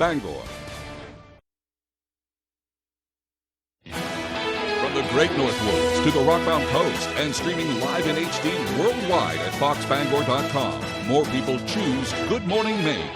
Bangor. From the Great North Woods to the Rockbound Coast and streaming live in HD worldwide at foxbangor.com. More people choose Good Morning Maine.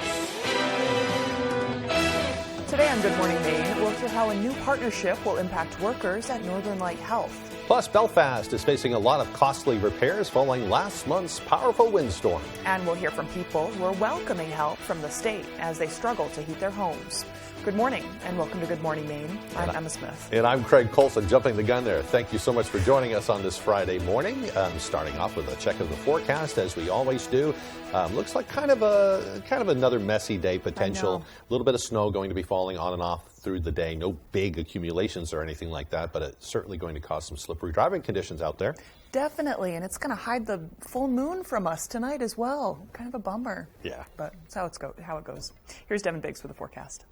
Today on Good Morning Maine, we'll hear how a new partnership will impact workers at Northern Light Health. Plus, Belfast is facing a lot of costly repairs following last month's powerful windstorm. And we'll hear from people who are welcoming help from the state as they struggle to heat their homes. Good morning and welcome to Good Morning Maine. I'm Emma Smith. And I'm Craig Colson, jumping the gun there. Thank you so much for joining us on this Friday morning. Starting off with a check of the forecast, as we always do. Looks like kind of another messy day potential. A little bit of snow going to be falling on and off through the day. No big accumulations or anything like that, but it's certainly going to cause some slippery driving conditions out there. Definitely, and it's going to hide the full moon from us tonight as well. Kind of a bummer. Yeah. But that's how it goes. Here's Devin Biggs with the forecast.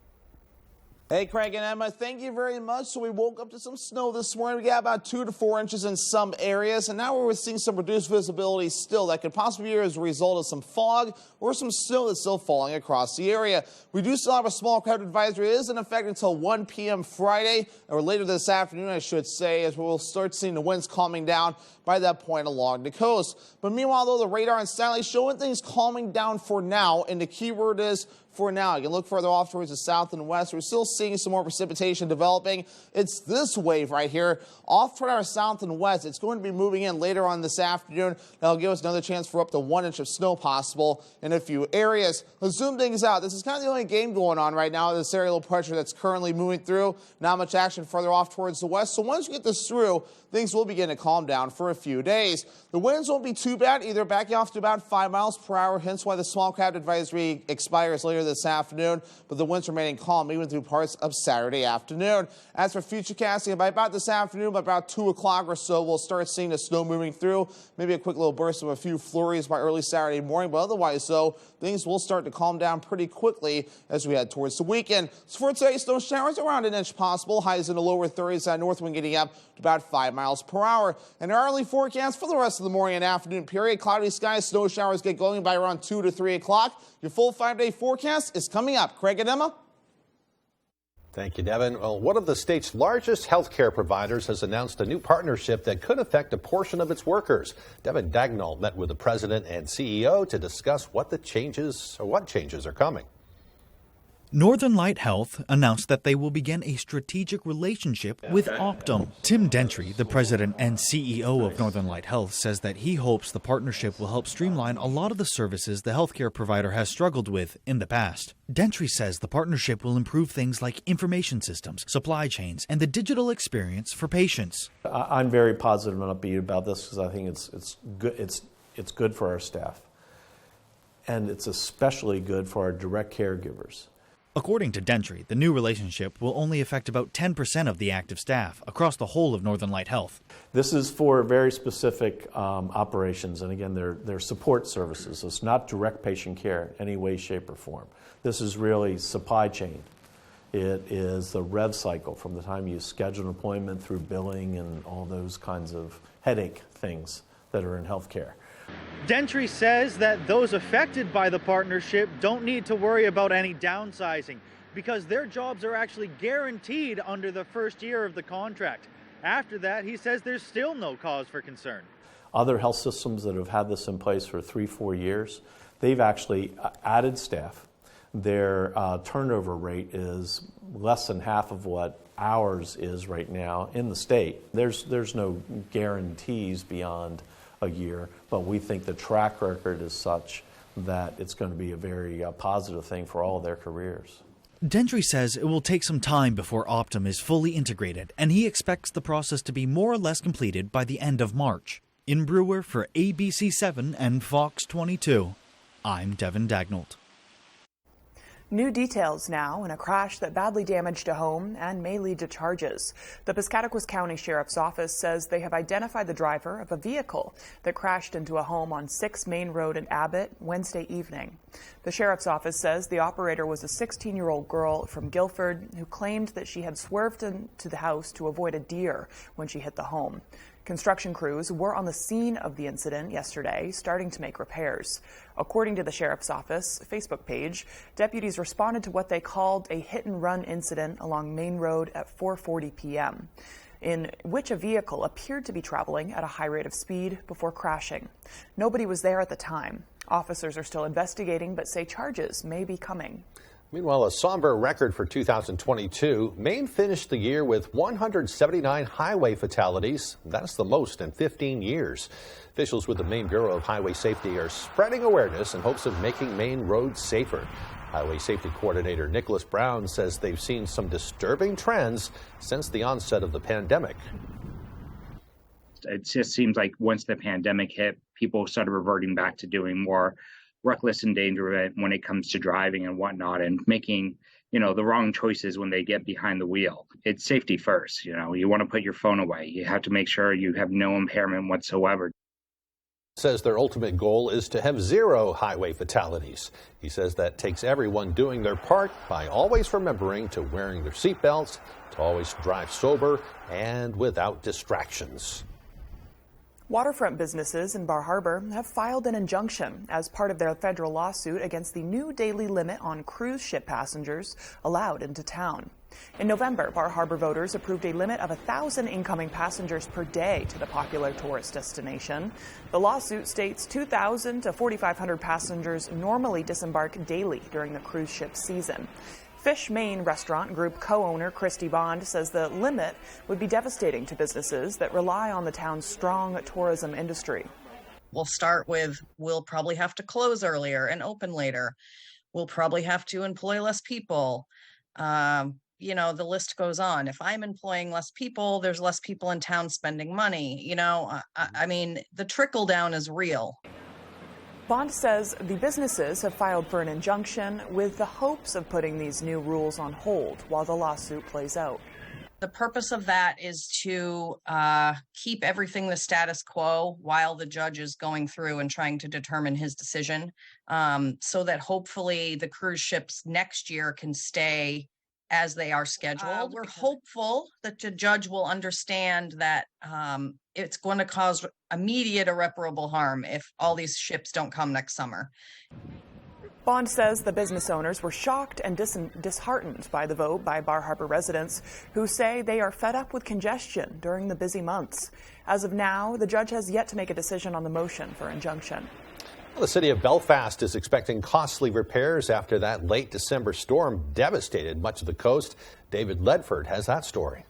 Hey, Craig and Emma, thank you very much. So we woke up to some snow this morning. We got about 2 to 4 inches in some areas, and now we're seeing some reduced visibility still. That could possibly be as a result of some fog or some snow that's still falling across the area. We do still have a small crowd advisory. It is in effect until 1 p.m. Friday, or later this afternoon, I should say, as we'll start seeing the winds calming down by that point along the coast. But meanwhile, though, the radar and satellite showing things calming down for now, and the key word is for now. You can look further off towards the south and west. We're still seeing some more precipitation developing. It's this wave right here off toward our south and west. It's going to be moving in later on this afternoon. That'll give us another chance for up to 1 inch of snow possible in a few areas. Let's zoom things out. This is kind of the only game going on right now, this aerial pressure that's currently moving through. Not much action further off towards the west. So once we get this through, things will begin to calm down for a few days. The winds won't be too bad either, backing off to about 5 miles per hour, hence why the small craft advisory expires later this afternoon, but the winds remaining calm even through parts of Saturday afternoon. As for future casting, by about this afternoon, by about 2 o'clock or so, we'll start seeing the snow moving through. Maybe a quick little burst of a few flurries by early Saturday morning, but otherwise, though, things will start to calm down pretty quickly as we head towards the weekend. So for today, snow showers around 1 inch possible, highs in the lower 30s, that north wind getting up to about 5 miles per hour. And our early forecast for the rest of the morning and afternoon period, cloudy skies, snow showers get going by around 2 to 3 o'clock. Your full 5-day forecast is coming up. Craig and Emma? Thank you, Devin. Well, one of the state's largest healthcare providers has announced a new partnership that could affect a portion of its workers. Devin Dagnall met with the president and CEO to discuss what changes are coming. Northern Light Health announced that they will begin a strategic relationship with Optum. Tim Dentry, the president and CEO of Northern Light Health, says that he hopes the partnership will help streamline a lot of the services the healthcare provider has struggled with in the past. Dentry says the partnership will improve things like information systems, supply chains, and the digital experience for patients. I'm very positive and upbeat about this because I think it's good. It's good for our staff, and it's especially good for our direct caregivers. According to Dentry, the new relationship will only affect about 10% of the active staff across the whole of Northern Light Health. This is for very specific operations, and again, they're support services. So it's not direct patient care in any way, shape, or form. This is really supply chain. It is the rev cycle from the time you schedule an appointment through billing and all those kinds of headache things that are in healthcare. Dentry says that those affected by the partnership don't need to worry about any downsizing because their jobs are actually guaranteed under the first year of the contract. After that, he says there's still no cause for concern. Other health systems that have had this in place for 3-4 years, they've actually added staff. Their turnover rate is less than half of what ours is right now in the state. There's no guarantees beyond a year, but we think the track record is such that it's going to be a very positive thing for all their careers. Dentry says it will take some time before Optum is fully integrated, and he expects the process to be more or less completed by the end of March. In Brewer for ABC7 and Fox 22, I'm Devin Dagnall. New details now in a crash that badly damaged a home and may lead to charges. The Piscataquis County Sheriff's Office says they have identified the driver of a vehicle that crashed into a home on 6 Main Road in Abbott Wednesday evening. The Sheriff's Office says the operator was a 16-year-old girl from Guilford who claimed that she had swerved into the house to avoid a deer when she hit the home. Construction crews were on the scene of the incident yesterday, starting to make repairs. According to the sheriff's office Facebook page, deputies responded to what they called a hit-and-run incident along Main Road at 4:40 p.m., in which a vehicle appeared to be traveling at a high rate of speed before crashing. Nobody was there at the time. Officers are still investigating, but say charges may be coming. Meanwhile, a somber record for 2022. Maine finished the year with 179 highway fatalities. That's the most in 15 years. Officials with the Maine Bureau of Highway Safety are spreading awareness in hopes of making Maine roads safer. Highway Safety Coordinator Nicholas Brown says they've seen some disturbing trends since the onset of the pandemic. It just seems like once the pandemic hit, people started reverting back to doing more reckless endangerment when it comes to driving and whatnot, and making, the wrong choices when they get behind the wheel. It's safety first. You want to put your phone away. You have to make sure you have no impairment whatsoever. Says their ultimate goal is to have zero highway fatalities. He says that takes everyone doing their part by always remembering to wearing their seatbelts, to always drive sober and without distractions. Waterfront businesses in Bar Harbor have filed an injunction as part of their federal lawsuit against the new daily limit on cruise ship passengers allowed into town. In November, Bar Harbor voters approved a limit of 1,000 incoming passengers per day to the popular tourist destination. The lawsuit states 2,000 to 4,500 passengers normally disembark daily during the cruise ship season. Fish Main Restaurant Group co-owner Christy Bond says the limit would be devastating to businesses that rely on the town's strong tourism industry. We'll start with, we'll probably have to close earlier and open later. We'll probably have to employ less people. The list goes on. If I'm employing less people, there's less people in town spending money. The trickle down is real. Bond says the businesses have filed for an injunction with the hopes of putting these new rules on hold while the lawsuit plays out. The purpose of that is to keep everything the status quo while the judge is going through and trying to determine his decision, so that hopefully the cruise ships next year can stay as they are scheduled. We're hopeful that the judge will understand that it's going to cause immediate irreparable harm if all these ships don't come next summer. Bond says the business owners were shocked and disheartened by the vote by Bar Harbor residents who say they are fed up with congestion during the busy months. As of now, the judge has yet to make a decision on the motion for injunction. The city of Belfast is expecting costly repairs after that late December storm devastated much of the coast. David Ledford has that story.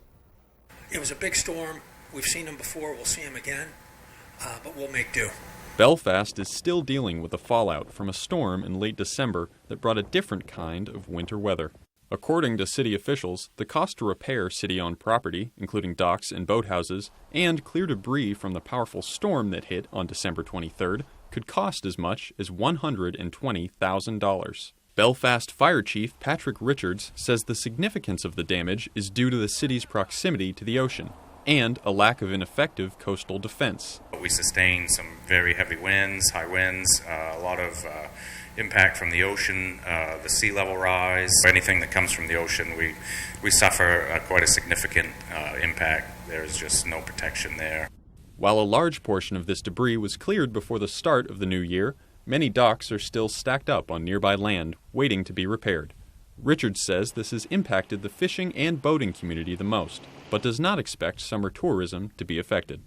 It was a big storm. We've seen them before. We'll see them again, but we'll make do. Belfast is still dealing with the fallout from a storm in late December that brought a different kind of winter weather. According to city officials, the cost to repair city-owned property, including docks and boathouses, and clear debris from the powerful storm that hit on December 23rd, could cost as much as $120,000. Belfast Fire Chief Patrick Richards says the significance of the damage is due to the city's proximity to the ocean and a lack of an effective coastal defense. We sustained some very heavy winds, high winds, a lot of impact from the ocean, the sea level rise. Anything that comes from the ocean, we suffer quite a significant impact. There's just no protection there. While a large portion of this debris was cleared before the start of the new year, many docks are still stacked up on nearby land, waiting to be repaired. Richards says this has impacted the fishing and boating community the most, but does not expect summer tourism to be affected.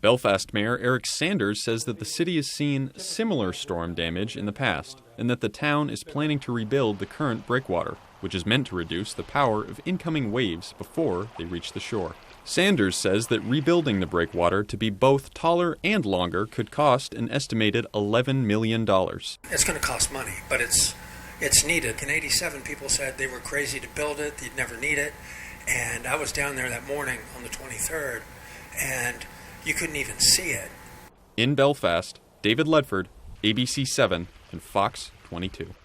Belfast Mayor Eric Sanders says that the city has seen similar storm damage in the past, and that the town is planning to rebuild the current breakwater, which is meant to reduce the power of incoming waves before they reach the shore. Sanders says that rebuilding the breakwater to be both taller and longer could cost an estimated $11 million. It's going to cost money, but it's needed. In 87, people said they were crazy to build it, they'd never need it. And I was down there that morning on the 23rd, and you couldn't even see it. In Belfast, David Ledford, ABC 7 and Fox 22.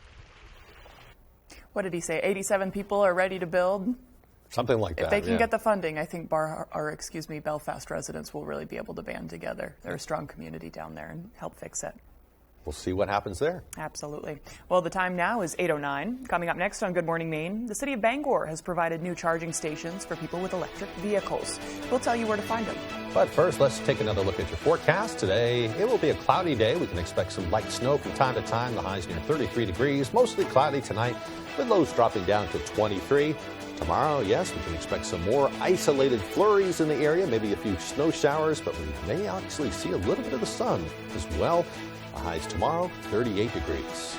What did he say? 87 people are ready to build? Something like that. If they can get the funding, I think Belfast residents will really be able to band together. They're a strong community down there and help fix it. we'll see what happens there. Absolutely. Well, the time now is 8:09. Coming up next on Good Morning Maine, the city of Bangor has provided new charging stations for people with electric vehicles. We'll tell you where to find them. But first, let's take another look at your forecast. Today, it will be a cloudy day. We can expect some light snow from time to time. The high's near 33 degrees. Mostly cloudy tonight, with lows dropping down to 23. Tomorrow, yes, we can expect some more isolated flurries in the area, maybe a few snow showers, but we may actually see a little bit of the sun as well. The highs tomorrow, 38 degrees.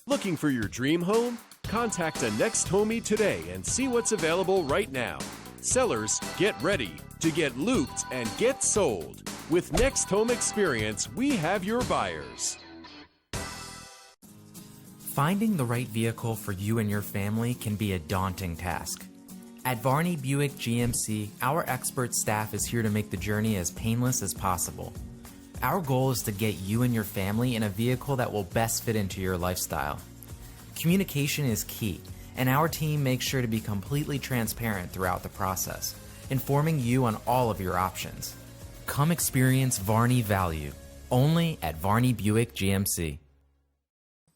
Looking for your dream home? Contact a Next Homie today and see what's available right now. Sellers, get ready to get looped and get sold. With Next Home Experience, we have your buyers. Finding the right vehicle for you and your family can be a daunting task. At Varney Buick GMC, our expert staff is here to make the journey as painless as possible. Our goal is to get you and your family in a vehicle that will best fit into your lifestyle. Communication is key, and our team makes sure to be completely transparent throughout the process, informing you on all of your options. Come experience Varney value, only at Varney Buick GMC.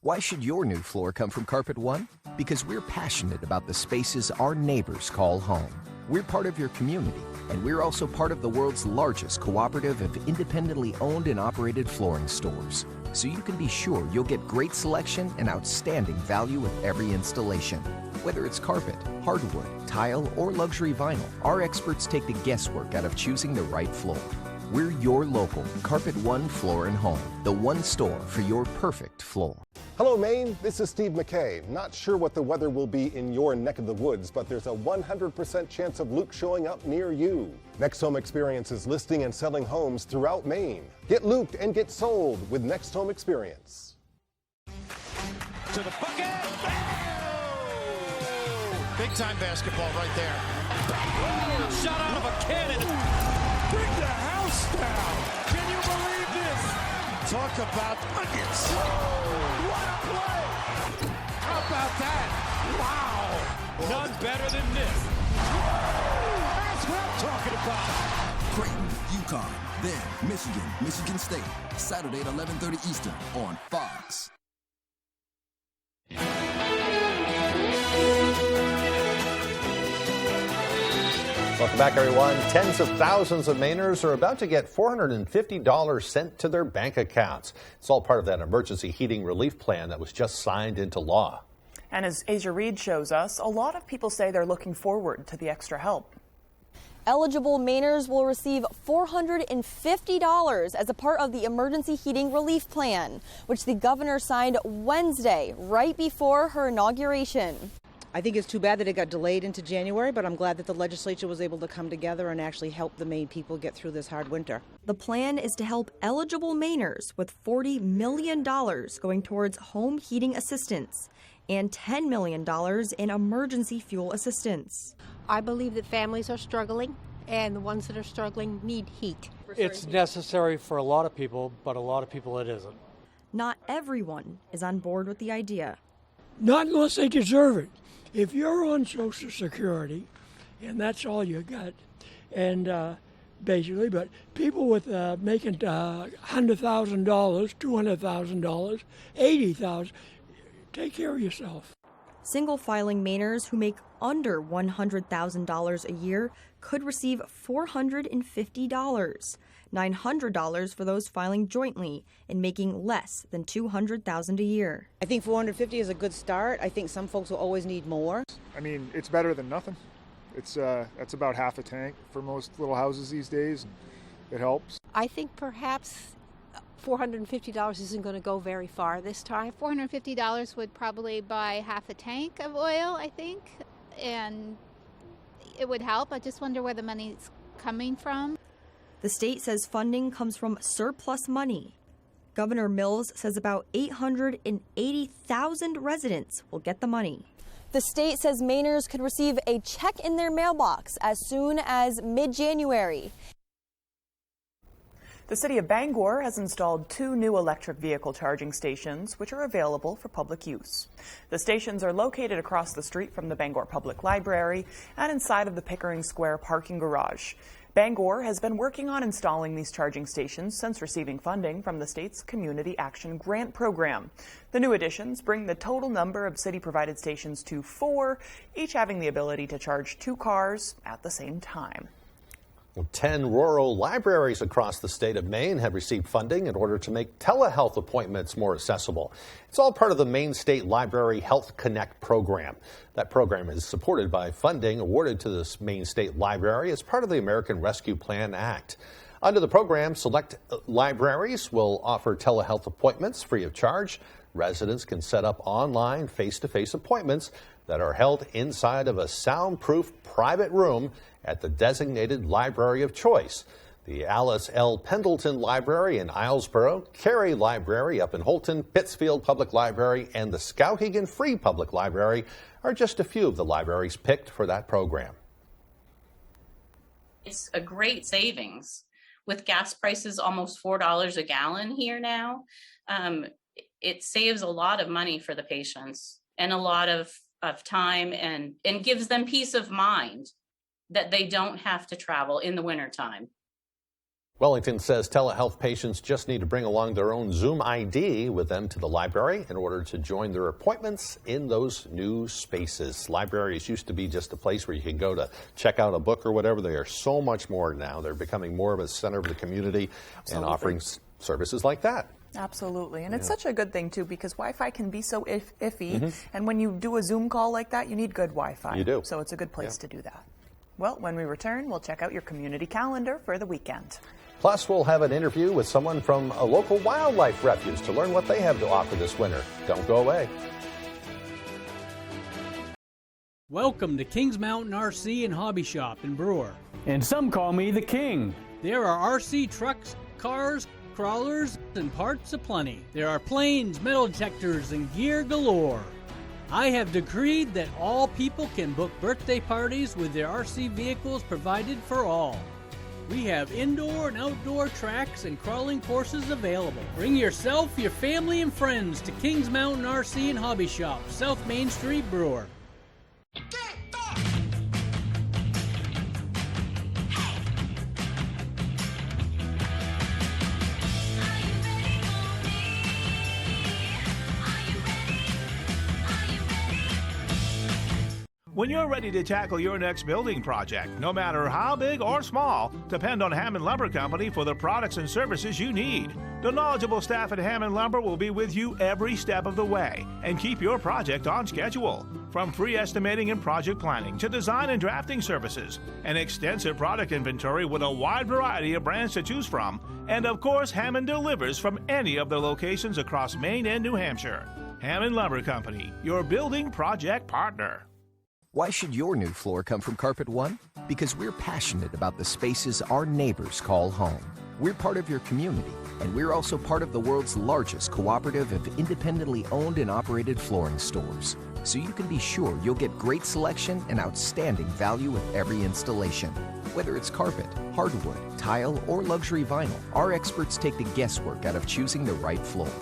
Why should your new floor come from Carpet One? Because we're passionate about the spaces our neighbors call home. We're part of your community, and we're also part of the world's largest cooperative of independently owned and operated flooring stores. So you can be sure you'll get great selection and outstanding value with every installation. Whether it's carpet, hardwood, tile, or luxury vinyl, our experts take the guesswork out of choosing the right floor. We're your local Carpet One Floor and Home, the one store for your perfect floor. Hello, Maine. This is Steve McKay. Not sure what the weather will be in your neck of the woods, but there's a 100% chance of Luke showing up near you. Next Home Experience is listing and selling homes throughout Maine. Get looped and get sold with Next Home Experience. To the bucket. Big time basketball right there. Shot out of a cannon. Bring the house down. Can you believe this? Talk about onions. What a play. How about that? Wow. None better than this. That's what I'm talking about. Creighton, UConn, then Michigan, Michigan State. Saturday at 11:30 Eastern on Fox. Welcome back, everyone. Tens of thousands of Mainers are about to get $450 sent to their bank accounts. It's all part of that emergency heating relief plan that was just signed into law. And as Asia Reed shows us, a lot of people say they're looking forward to the extra help. Eligible Mainers will receive $450 as a part of the Emergency Heating Relief Plan, which the governor signed Wednesday, right before her inauguration. I think it's too bad that it got delayed into January, but I'm glad that the legislature was able to come together and actually help the Maine people get through this hard winter. The plan is to help eligible Mainers with $40 million going towards home heating assistance and $10 million in emergency fuel assistance. I believe that families are struggling, and the ones that are struggling need heat. It's necessary for a lot of people, but a lot of people it isn't. Not everyone is on board with the idea. Not unless they deserve it. If you're on Social Security, and that's all you got, and basically, but people with making $100,000, $200,000, $80,000, take care of yourself. Single filing Mainers who make under $100,000 a year could receive $450, $900 for those filing jointly and making less than $200,000 a year. I think $450 is a good start. I think some folks will always need more. I mean, it's better than nothing. That's about half a tank for most little houses these days. It helps. I think perhaps $450 isn't going to go very far this time. $450 would probably buy half a tank of oil, I think, and it would help. I just wonder where the money's coming from. The state says funding comes from surplus money. Governor Mills says about 880,000 residents will get the money. The state says Mainers could receive a check in their mailbox as soon as mid-January. The city of Bangor has installed 2 new electric vehicle charging stations, which are available for public use. The stations are located across the street from the Bangor Public Library and inside of the Pickering Square parking garage. Bangor has been working on installing these charging stations since receiving funding from the state's Community Action Grant Program. The new additions bring the total number of city-provided stations to 4, each having the ability to charge 2 cars at the same time. 10 rural libraries across the state of Maine have received funding in order to make telehealth appointments more accessible. It's all part of the Maine State Library Health Connect program. That program is supported by funding awarded to the Maine State Library as part of the American Rescue Plan Act. Under the program, select libraries will offer telehealth appointments free of charge. Residents can set up online face-to-face appointments that are held inside of a soundproof private room at the designated library of choice. The Alice L. Pendleton Library in Islesboro, Cary Library up in Holton, Pittsfield Public Library, and the Skowhegan Free Public Library are just a few of the libraries picked for that program. It's a great savings. With gas prices almost $4 a gallon here now, it saves a lot of money for the patients and a lot of time and gives them peace of mind that they don't have to travel in the wintertime. Wellington says telehealth patients just need to bring along their own Zoom ID with them to the library in order to join their appointments in those new spaces. Libraries used to be just a place where you could go to check out a book or whatever. They are so much more now. They're becoming more of a center of the community. Absolutely. And offering services like that. Absolutely. And it's such a good thing, too, because Wi-Fi can be so iffy. And when you do a Zoom call like that, you need good Wi-Fi. You do. So it's a good place to do that. Well, when we return, we'll check out your community calendar for the weekend. Plus, we'll have an interview with someone from a local wildlife refuge to learn what they have to offer this winter. Don't go away. Welcome to Kings Mountain RC and Hobby Shop in Brewer. And some call me the King. There are RC trucks, cars, crawlers, and parts aplenty. There are planes, metal detectors, and gear galore. I have decreed that all people can book birthday parties with their RC vehicles provided for all. We have indoor and outdoor tracks and crawling courses available. Bring yourself, your family, and friends to Kings Mountain RC and Hobby Shop, South Main Street, Brewer. When you're ready to tackle your next building project, no matter how big or small, depend on Hammond Lumber Company for the products and services you need. The knowledgeable staff at Hammond Lumber will be with you every step of the way and keep your project on schedule. From free estimating and project planning to design and drafting services, an extensive product inventory with a wide variety of brands to choose from, and of course, Hammond delivers from any of the locations across Maine and New Hampshire. Hammond Lumber Company, your building project partner. Why should your new floor come from Carpet One? Because we're passionate about the spaces our neighbors call home. We're part of your community, and we're also part of the world's largest cooperative of independently owned and operated flooring stores. So you can be sure you'll get great selection and outstanding value with every installation. Whether it's carpet, hardwood, tile, or luxury vinyl, our experts take the guesswork out of choosing the right floor.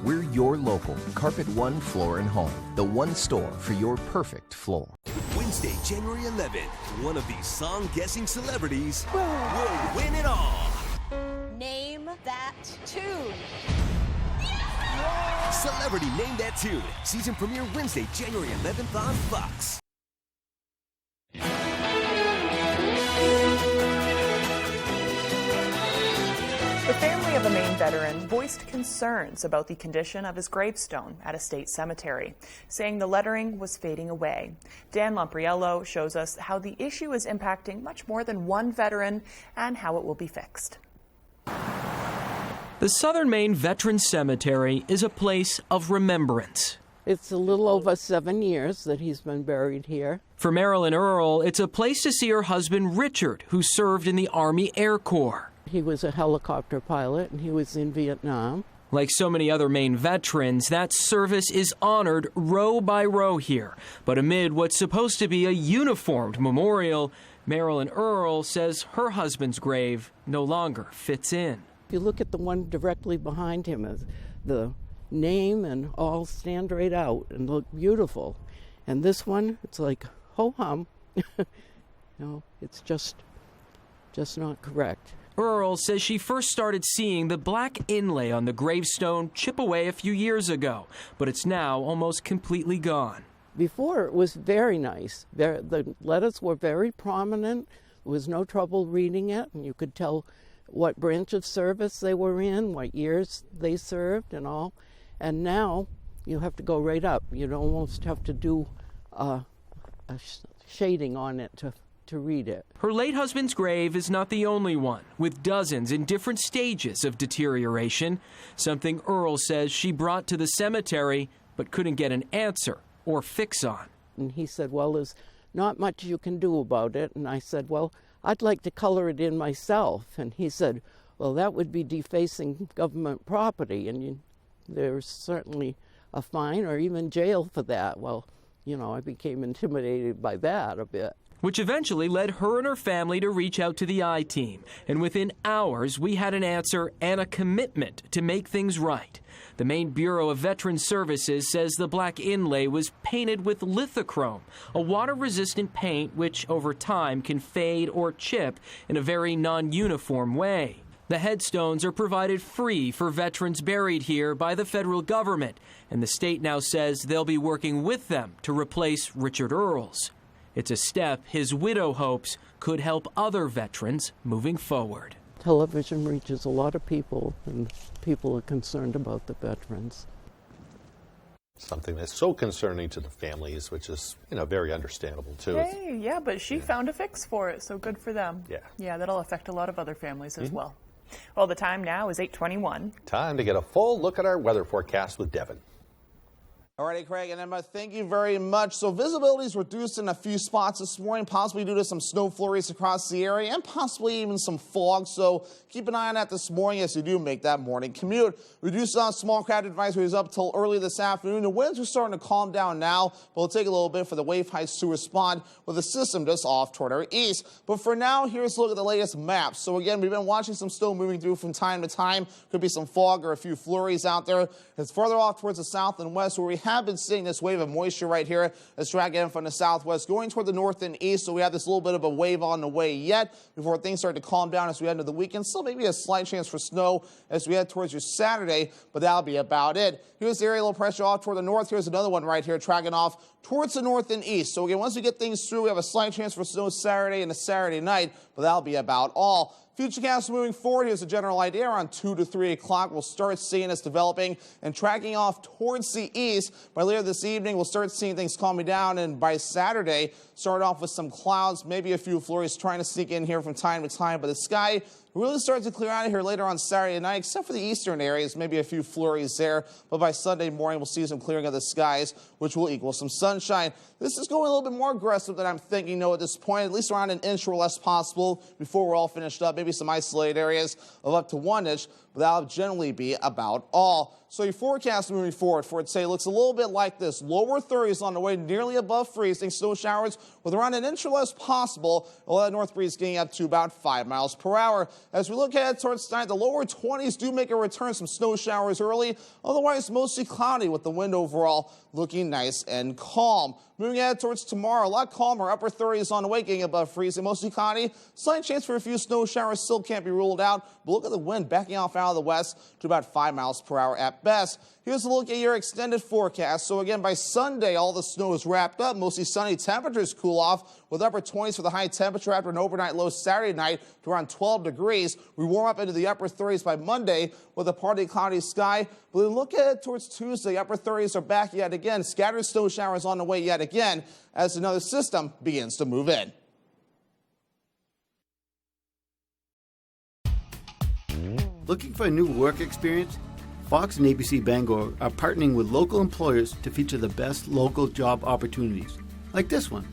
We're your local Carpet One Floor and Home, the one store for your perfect floor. Wednesday, January 11th, one of these song-guessing celebrities will win it all. Name that tune. Celebrity Name That Tune. Season premiere Wednesday, January 11th on Fox. The family of a Maine veteran voiced concerns about the condition of his gravestone at a state cemetery, saying the lettering was fading away. Dan Lampriello shows us how the issue is impacting much more than one veteran and how it will be fixed. The Southern Maine Veterans Cemetery is a place of remembrance. It's a little over 7 years that he's been buried here. For Marilyn Earle, it's a place to see her husband Richard, who served in the Army Air Corps. He was a helicopter pilot, and he was in Vietnam. Like so many other Maine veterans, that service is honored row by row here. But amid what's supposed to be a uniformed memorial, Marilyn Earle says her husband's grave no longer fits in. If you look at the one directly behind him, the name and all stand right out and look beautiful. And this one, it's like ho-hum. No, it's just just not correct. Earl says she first started seeing the black inlay on the gravestone chip away a few years ago, but it's now almost completely gone. Before, it was very nice. The letters were very prominent. There was no trouble reading it, and you could tell what branch of service they were in, what years they served and all. And now you have to go right up. You'd almost have to do a shading on it to read it. Her late husband's grave is not the only one, with dozens in different stages of deterioration, something Earl says she brought to the cemetery but couldn't get an answer or fix on. And he said, well, there's not much you can do about it. And I said, well, I'd like to color it in myself. And he said, well, that would be defacing government property, and there's certainly a fine or even jail for that. Well, I became intimidated by that a bit. Which eventually led her and her family to reach out to the I-Team. And within hours, we had an answer and a commitment to make things right. The Maine Bureau of Veterans Services says the black inlay was painted with lithochrome, a water-resistant paint which over time can fade or chip in a very non-uniform way. The headstones are provided free for veterans buried here by the federal government, and the state now says they'll be working with them to replace Richard Earl's. It's a step his widow hopes could help other veterans moving forward. Television reaches a lot of people, and people are concerned about the veterans. Something that's so concerning to the families, which is, very understandable, too. Hey, yeah, but she found a fix for it, so good for them. Yeah. Yeah, that'll affect a lot of other families as well. Well, the time now is 8:21. Time to get a full look at our weather forecast with Devin. All right, Craig and Emma, thank you very much. So visibility is reduced in a few spots this morning, possibly due to some snow flurries across the area and possibly even some fog. So keep an eye on that this morning as you do make that morning commute. Reduced small craft advisories up till early this afternoon. The winds are starting to calm down now, but it'll take a little bit for the wave heights to respond with the system just off toward our east. But for now, here's a look at the latest maps. So again, we've been watching some snow moving through from time to time. Could be some fog or a few flurries out there. It's further off towards the south and west where we have been seeing this wave of moisture right here that's dragging in from the southwest going toward the north and east. So we have this little bit of a wave on the way yet before things start to calm down as we head into the weekend. Still maybe a slight chance for snow as we head towards your Saturday, but that'll be about it. Here's the area low pressure off toward the north. Here's another one right here tracking off towards the north and east. So again, once we get things through, we have a slight chance for snow Saturday and a Saturday night, but that'll be about all. Futurecast moving forward, here's a general idea. Around 2 to 3 o'clock, we'll start seeing this developing and tracking off towards the east. By later this evening, we'll start seeing things calming down, and by Saturday, start off with some clouds, maybe a few flurries trying to sneak in here from time to time, but the sky really starts to clear out of here later on Saturday night, except for the eastern areas, maybe a few flurries there. But by Sunday morning, we'll see some clearing of the skies, which will equal some sunshine. This is going a little bit more aggressive than I'm thinking, at this point, at least around an inch or less possible before we're all finished up. Maybe some isolated areas of up to 1 inch, but that'll generally be about all. So your forecast moving forward for today looks a little bit like this. Lower 30s on the way, nearly above freezing. Snow showers with around an inch or less possible. Well, that north breeze getting up to about 5 miles per hour. As we look ahead towards tonight, the lower 20s do make a return. Some snow showers early. Otherwise, mostly cloudy with the wind overall looking nice and calm. Moving ahead towards tomorrow, a lot calmer. Upper 30s on the way, getting above freezing. Mostly cloudy. Slight chance for a few snow showers still can't be ruled out. But look at the wind backing off out of the west to about 5 miles per hour at best. Here's a look at your extended forecast. So again, by Sunday, all the snow is wrapped up. Mostly sunny. Temperatures cool off with upper 20s for the high temperature after an overnight low Saturday night to around 12 degrees. We warm up into the upper 30s by Monday with a partly cloudy sky. But then look ahead towards Tuesday. Upper 30s are back yet again. Scattered snow showers on the way yet again as another system begins to move in. Looking for a new work experience? Fox and ABC Bangor are partnering with local employers to feature the best local job opportunities, like this one.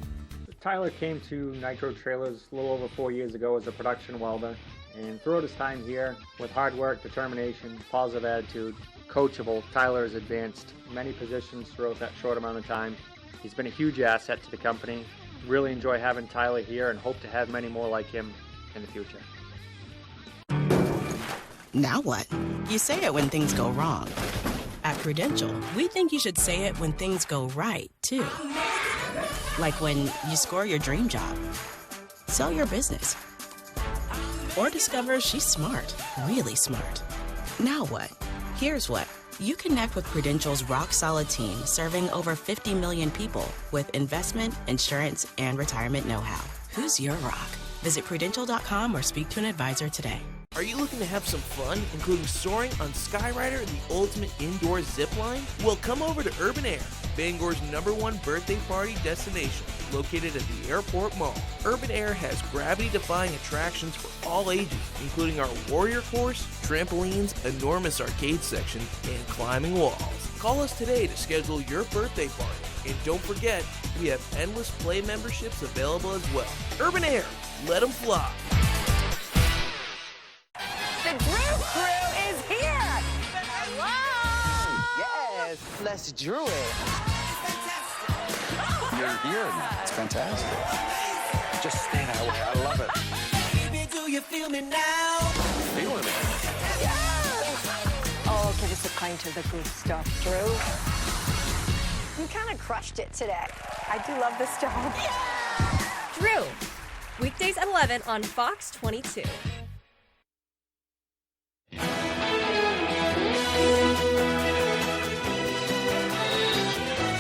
Tyler came to Nitro Trailers a little over 4 years ago as a production welder, and throughout his time here, with hard work, determination, positive attitude, coachable, Tyler has advanced many positions throughout that short amount of time. He's been a huge asset to the company. Really enjoy having Tyler here and hope to have many more like him in the future. Now what? You say it when things go wrong. At Prudential, we think you should say it when things go right, too. Like when you score your dream job, sell your business, Or discover she's smart, really smart. Now what? Here's what. You connect with Prudential's rock-solid team serving over 50 million people with investment, insurance, and retirement know-how. Who's your rock? Visit Prudential.com or speak to an advisor today. Are you looking to have some fun, including soaring on Skyrider, the ultimate indoor zip line? Well, come over to Urban Air, Bangor's #1 birthday party destination, located at the Airport Mall. Urban Air has gravity-defying attractions for all ages, including our Warrior Course, trampolines, enormous arcade section, and climbing walls. Call us today to schedule your birthday party. And don't forget, we have endless play memberships available as well. Urban Air, let them fly. The Drew Crew is here! Hello! Yes, let's Drew it. You're here now. It's fantastic. Just stay that way. I love it. Baby, do you feel me now? Feeling it. Oh, give us a pint of the good stuff, Drew. You kind of crushed it today. I do love this job. Yeah! Drew, weekdays at 11 on Fox 22.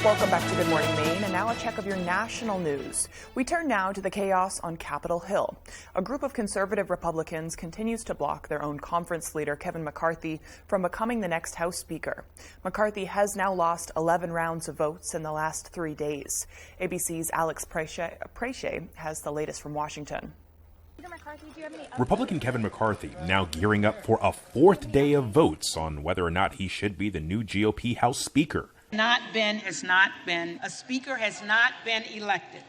Welcome back to Good Morning Maine, and now a check of your national news. We turn now to the chaos on Capitol Hill. A group of conservative Republicans continues to block their own conference leader, Kevin McCarthy, from becoming the next House Speaker. McCarthy has now lost 11 rounds of votes in the last 3 days. ABC's Alex Preche has the latest from Washington. Republican Kevin McCarthy now gearing up for a 4th day of votes on whether or not he should be the new GOP House Speaker. A speaker has not been elected.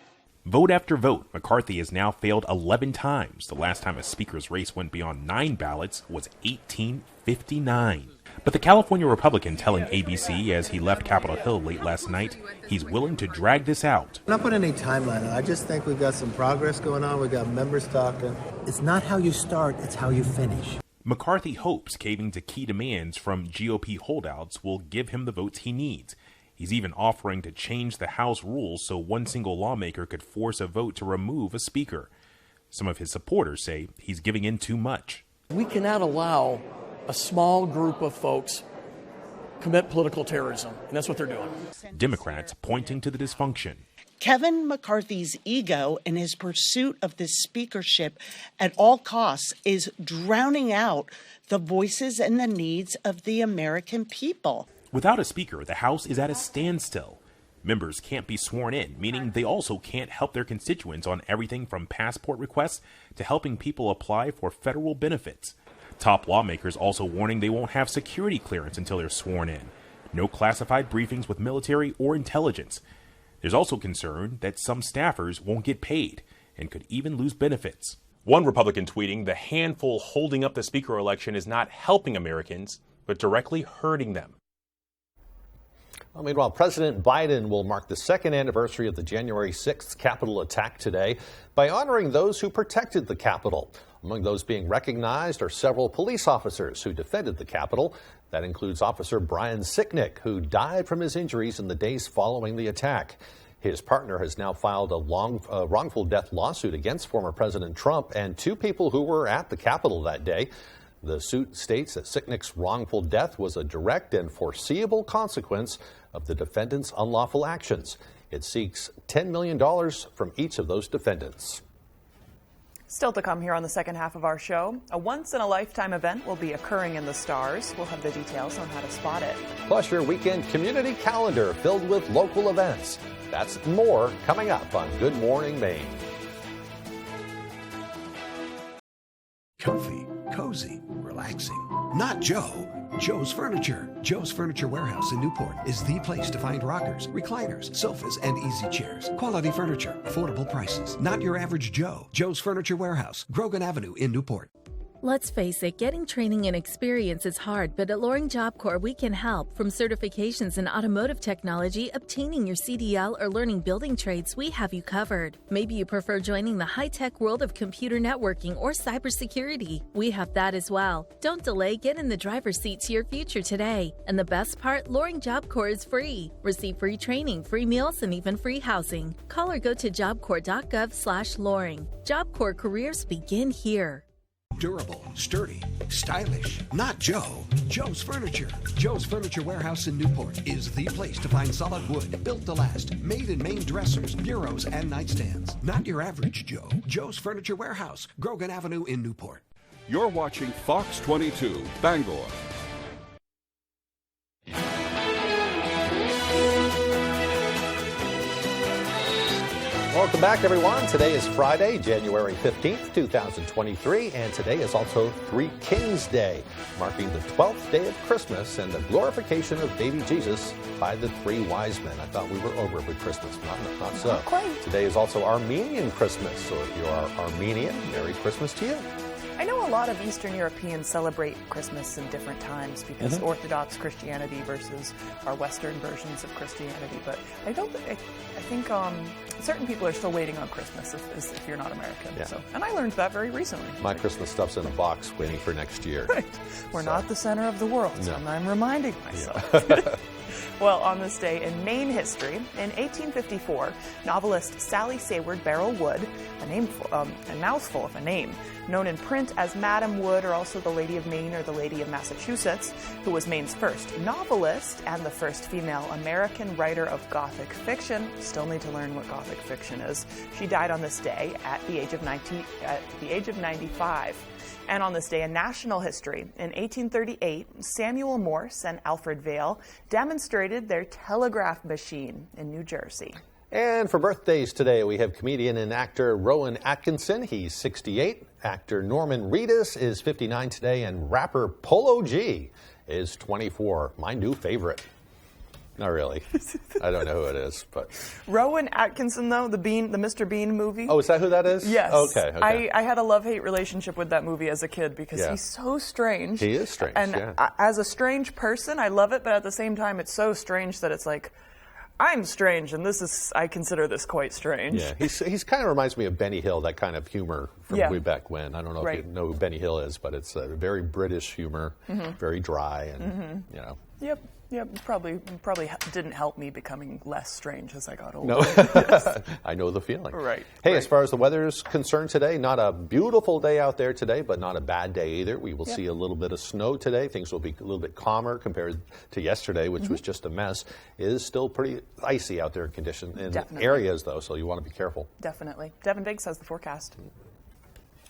Vote after vote, McCarthy has now failed 11 times. The last time a speaker's race went beyond 9 ballots was 1859. But the California Republican telling ABC as he left Capitol Hill late last night, he's willing to drag this out. I'm not putting any timeline on it. I just think we've got some progress going on. We've got members talking. It's not how you start, it's how you finish. McCarthy hopes caving to key demands from GOP holdouts will give him the votes he needs. He's even offering to change the House rules so one single lawmaker could force a vote to remove a speaker. Some of his supporters say he's giving in too much. We cannot allow a small group of folks commit political terrorism, and that's what they're doing. Democrats pointing to the dysfunction. Kevin McCarthy's ego and his pursuit of this speakership at all costs is drowning out the voices and the needs of the American people. Without a speaker, the House is at a standstill. Members can't be sworn in, meaning they also can't help their constituents on everything from passport requests to helping people apply for federal benefits. Top lawmakers also warning they won't have security clearance until they're sworn in. No classified briefings with military or intelligence. There's also concern that some staffers won't get paid and could even lose benefits. One Republican tweeting, the handful holding up the speaker election is not helping Americans, but directly hurting them. Well, meanwhile, President Biden will mark the second anniversary of the January 6th Capitol attack today by honoring those who protected the Capitol. Among those being recognized are several police officers who defended the Capitol. That includes Officer Brian Sicknick, who died from his injuries in the days following the attack. His partner has now filed a wrongful death lawsuit against former President Trump and 2 people who were at the Capitol that day. The suit states that Sicknick's wrongful death was a direct and foreseeable consequence of the defendant's unlawful actions. It seeks $10 million from each of those defendants. Still to come here on the second half of our show, a once-in-a-lifetime event will be occurring in the stars. We'll have the details on how to spot it. Plus your weekend community calendar filled with local events. That's more coming up on Good Morning Maine. Comfy, cozy, relaxing. Not Joe. Joe's Furniture. Joe's Furniture Warehouse in Newport is the place to find rockers, recliners, sofas, and easy chairs. Quality furniture, affordable prices. Not your average Joe. Joe's Furniture Warehouse, Grogan Avenue in Newport. Let's face it, getting training and experience is hard, but at Loring Job Corps, we can help. From certifications in automotive technology, obtaining your CDL, or learning building trades, we have you covered. Maybe you prefer joining the high-tech world of computer networking or cybersecurity. We have that as well. Don't delay, get in the driver's seat to your future today. And the best part, Loring Job Corps is free. Receive free training, free meals, and even free housing. Call or go to jobcorps.gov/Loring. Job Corps careers begin here. Durable, sturdy, stylish. Not Joe. Joe's Furniture. Joe's Furniture Warehouse in Newport is the place to find solid wood, built to last, made in Maine dressers, bureaus, and nightstands. Not your average Joe. Joe's Furniture Warehouse, Grogan Avenue in Newport. You're watching Fox 22, Bangor. Welcome back, everyone. Today is Friday, January 15th, 2023, and today is also Three Kings Day, marking the 12th day of Christmas and the glorification of baby Jesus by the three wise men. I thought we were over with Christmas. Not so. Not quite. Today is also Armenian Christmas, so if you are Armenian, Merry Christmas to you. I know a lot of Eastern Europeans celebrate Christmas in different times because Orthodox Christianity versus our Western versions of Christianity, but I think certain people are still waiting on Christmas if you're not American. Yeah. So, and I learned that very recently. My Christmas stuff's in a box waiting for next year. Right. We're not the center of the world, so I'm reminding myself. Yeah. Well, on this day in Maine history, in 1854, novelist Sally Sayward Barrel Wood, a mouthful of a name, known in print as Madam Wood or also the Lady of Maine or the Lady of Massachusetts, who was Maine's first novelist and the first female American writer of Gothic fiction. Still need to learn what Gothic fiction is. She died on this day at the age of 95. And on this day in national history, in 1838, Samuel Morse and Alfred Vail demonstrated their telegraph machine in New Jersey. And for birthdays today, we have comedian and actor Rowan Atkinson. He's 68. Actor Norman Reedus is 59 today. And rapper Polo G is 24. My new favorite. Not really. I don't know who it is, but Rowan Atkinson, though, the Mr. Bean movie. Oh, is that who that is? Yes. Okay. I had a love-hate relationship with that movie as a kid because he's so strange. He is strange, and as a strange person, I love it, but at the same time, it's so strange that it's like, I'm strange, and I consider this quite strange. Yeah, he's kind of reminds me of Benny Hill, that kind of humor from way back when. I don't know if you know who Benny Hill is, but it's a very British humor, very dry, and Yep, probably didn't help me becoming less strange as I got older. No, Yes. I know the feeling. Right. Hey, as far as the weather is concerned today, not a beautiful day out there today, but not a bad day either. We will see a little bit of snow today. Things will be a little bit calmer compared to yesterday, which was just a mess. It is still pretty icy out there in areas, though, so you want to be careful. Definitely. Devin Biggs has the forecast.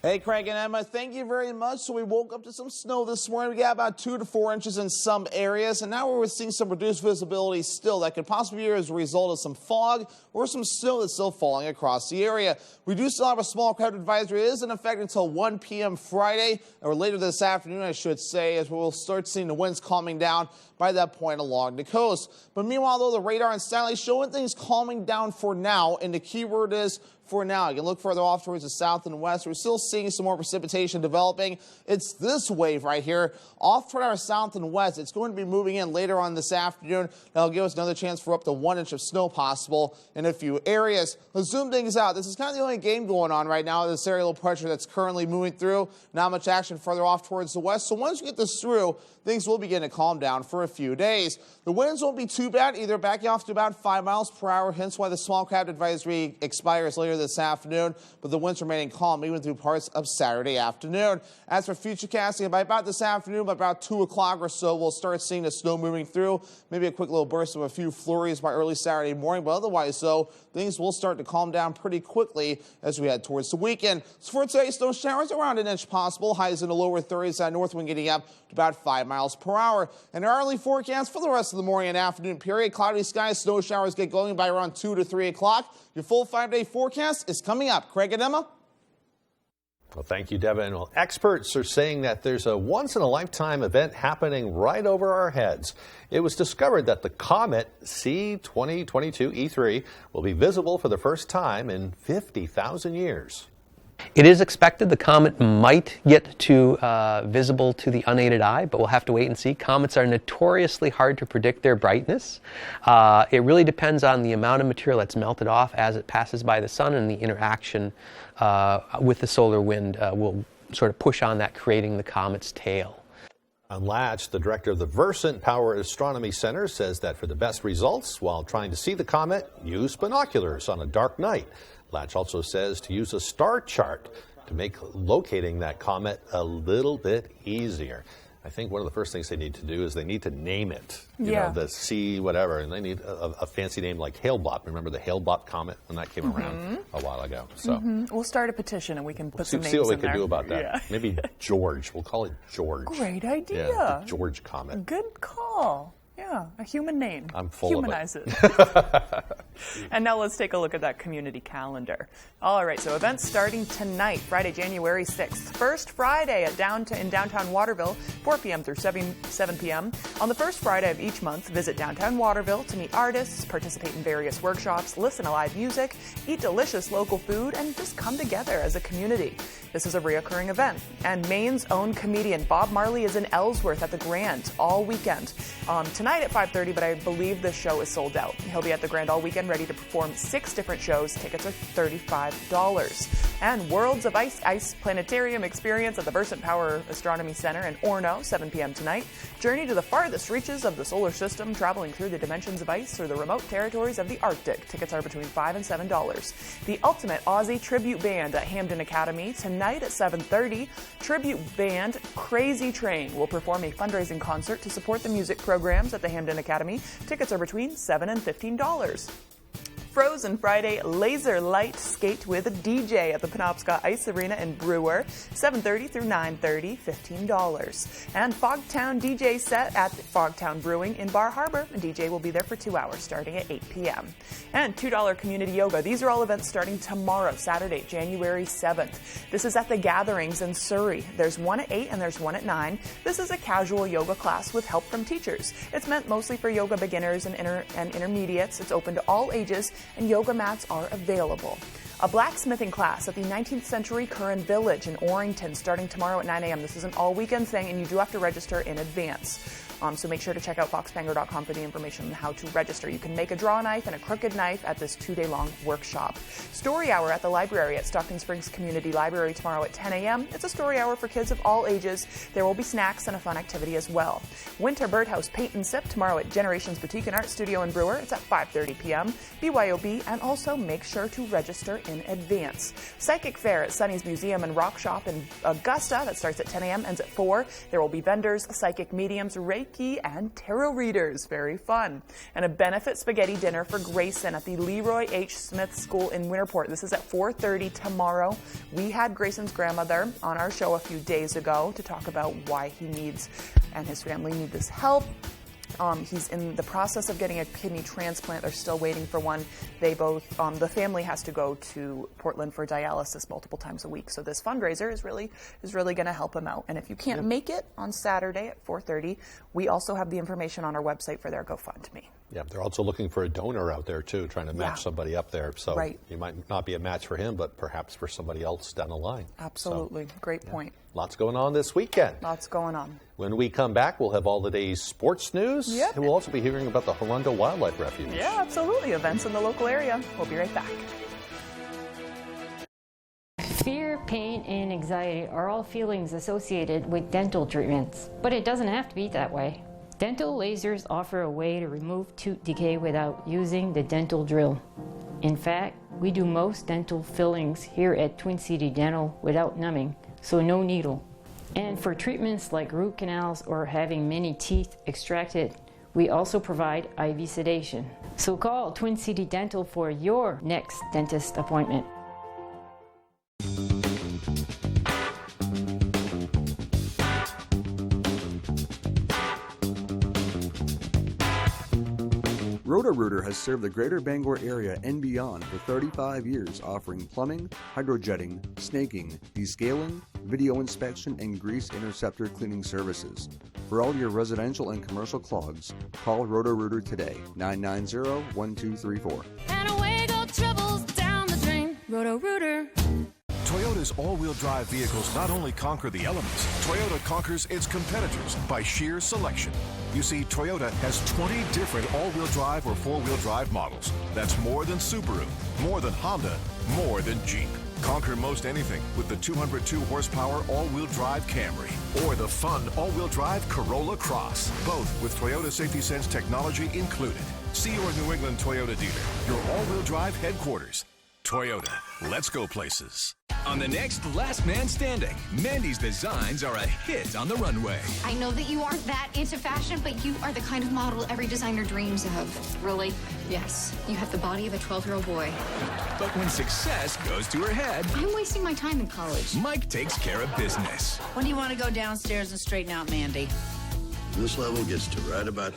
Hey, Craig and Emma, thank you very much. So we woke up to some snow this morning. We got about 2 to 4 inches in some areas, and now we're seeing some reduced visibility still. That could possibly be as a result of some fog or some snow that's still falling across the area. We do still have a small cloud advisory. It is in effect until 1 p.m. Friday, or later this afternoon, I should say, as we'll start seeing the winds calming down by that point along the coast. But meanwhile, though, the radar and satellite showing things calming down for now, and the key word is for now. You can look further off towards the south and west. We're still seeing some more precipitation developing. It's this wave right here off toward our south and west. It's going to be moving in later on this afternoon. That'll give us another chance for up to 1 inch of snow possible in a few areas. Let's zoom things out. This is kind of the only game going on right now. This aerial pressure that's currently moving through. Not much action further off towards the west. So once we get this through, things will begin to calm down for a few days. The winds won't be too bad, either backing off to about 5 miles per hour, hence why the small craft advisory expires later this afternoon, but the winds remaining calm even through parts of Saturday afternoon. As for futurecasting, by about this afternoon, by about 2 o'clock or so, we'll start seeing the snow moving through, maybe a quick little burst of a few flurries by early Saturday morning, but otherwise, so things will start to calm down pretty quickly as we head towards the weekend. So for today, snow showers around 1 inch possible, highs in the lower 30s, that north wind getting up to about 5 miles per hour. And our early forecast for the rest of the morning and afternoon period, cloudy skies, snow showers get going by around 2 to 3 o'clock. Your full 5-day forecast is coming up. Craig and Emma? Well, thank you, Devin. Well, experts are saying that there's a once-in-a-lifetime event happening right over our heads. It was discovered that the comet C-2022-E3 will be visible for the first time in 50,000 years. It is expected the comet might get to visible to the unaided eye, but we'll have to wait and see. Comets are notoriously hard to predict their brightness. It really depends on the amount of material that's melted off as it passes by the sun, and the interaction with the solar wind will sort of push on that, creating the comet's tail. Latch, the director of the Versant Power Astronomy Center, says that for the best results while trying to see the comet, use binoculars on a dark night. Latch also says to use a star chart. to make locating that comet a little bit easier. I think one of the first things they need to do is they need to name it. You know, the C whatever, and they need a fancy name like Hale-Bopp. Remember the Hale-Bopp comet when that came around a while ago? So we'll start a petition and we can put some names in see what we there. can do about that. Yeah. Maybe George. We'll call it George. Great idea. Yeah, the George comet. Good call. Yeah, a human name. I'm full Humanize of it. And now let's take a look at that community calendar. All right, so events starting tonight, Friday, January 6th. First Friday in downtown Waterville, 4 p.m. through 7 p.m. On the first Friday of each month, visit downtown Waterville to meet artists, participate in various workshops, listen to live music, eat delicious local food, and just come together as a community. This is a reoccurring event. And Maine's own comedian Bob Marley is in Ellsworth at the Grand all weekend. Tonight at 5:30, but I believe this show is sold out. He'll be at the Grand all weekend, ready to perform 6 different shows. Tickets are $35. And Worlds of Ice Planetarium experience at the Versant Power Astronomy Center in Orono, 7 p.m. tonight. Journey to the farthest reaches of the solar system, traveling through the dimensions of ice through the remote territories of the Arctic. Tickets are between $5 and $7. The Ultimate Aussie Tribute Band at Hamden Academy tonight at 7:30. Tribute band Crazy Train will perform a fundraising concert to support the music programs at the Hamden Academy. Tickets are between $7 and $15. Frozen Friday laser light skate with a DJ at the Penobscot Ice Arena in Brewer, 7:30 through 9:30, $15. And Fogtown DJ set at Fogtown Brewing in Bar Harbor. A DJ will be there for 2 hours starting at 8 p.m. And $2 community yoga. These are all events starting tomorrow, Saturday, January 7th. This is at the Gatherings in Surrey. There's one at 8 and there's one at 9. This is a casual yoga class with help from teachers. It's meant mostly for yoga beginners and intermediates. It's open to all ages, and yoga mats are available. A blacksmithing class at the 19th Century Curran Village in Orrington starting tomorrow at 9 a.m. This is an all-weekend thing, and you do have to register in advance. So make sure to check out foxbangor.com for the information on how to register. You can make a draw knife and a crooked knife at this 2-day-long workshop. Story hour at the library at Stockton Springs Community Library tomorrow at 10 a.m. It's a story hour for kids of all ages. There will be snacks and a fun activity as well. Winter Birdhouse Paint and Sip tomorrow at Generations Boutique and Art Studio in Brewer. It's at 5:30 p.m. BYOB, and also make sure to register in advance. Psychic Fair at Sunny's Museum and Rock Shop in Augusta. That starts at 10 a.m. ends at 4. There will be vendors, psychic mediums, Reiki, and tarot readers. Very fun. And a benefit spaghetti dinner for Grayson at the Leroy H. Smith School in Winterport. This is at 4:30 tomorrow. We had Grayson's grandmother on our show a few days ago to talk about why he needs and his family need this help. He's in the process of getting a kidney transplant. They're still waiting for one. They both, the family has to go to Portland for dialysis multiple times a week. So this fundraiser is really going to help him out. And if you can't make it on Saturday at 4:30, we also have the information on our website for their GoFundMe. Yeah, they're also looking for a donor out there too, trying to match somebody up there. So you might not be a match for him, but perhaps for somebody else down the line. Absolutely. So, great point. Lots going on this weekend. Lots going on. When we come back, we'll have all the day's sports news. Yep. And we'll also be hearing about the Horundo Wildlife Refuge. Yeah, absolutely. Events in the local area. We'll be right back. Fear, pain, and anxiety are all feelings associated with dental treatments, but it doesn't have to be that way. Dental lasers offer a way to remove tooth decay without using the dental drill. In fact, we do most dental fillings here at Twin City Dental without numbing, so no needle. And for treatments like root canals or having many teeth extracted, we also provide IV sedation. So call Twin City Dental for your next dentist appointment. Roto-Rooter has served the greater Bangor area and beyond for 35 years, offering plumbing, hydrojetting, snaking, descaling, video inspection, and grease interceptor cleaning services. For all your residential and commercial clogs, call Roto-Rooter today, 990-1234. And away go troubles down the drain. Roto-Rooter. Toyota's all-wheel drive vehicles not only conquer the elements, Toyota conquers its competitors by sheer selection. You see, Toyota has 20 different all-wheel drive or four-wheel drive models. That's more than Subaru, more than Honda, more than Jeep. Conquer most anything with the 202 horsepower all-wheel drive Camry or the fun all-wheel drive Corolla Cross, both with Toyota Safety Sense technology included. See your New England Toyota dealer, your all-wheel drive headquarters. Toyota, let's go places. On the next Last Man Standing, Mandy's designs are a hit on the runway. I know that you aren't that into fashion, but you are the kind of model every designer dreams of. Really? Yes. You have the body of a 12-year-old boy. But when success goes to her head, I'm wasting my time in college. Mike takes care of business. When do you want to go downstairs and straighten out Mandy? This level gets to right about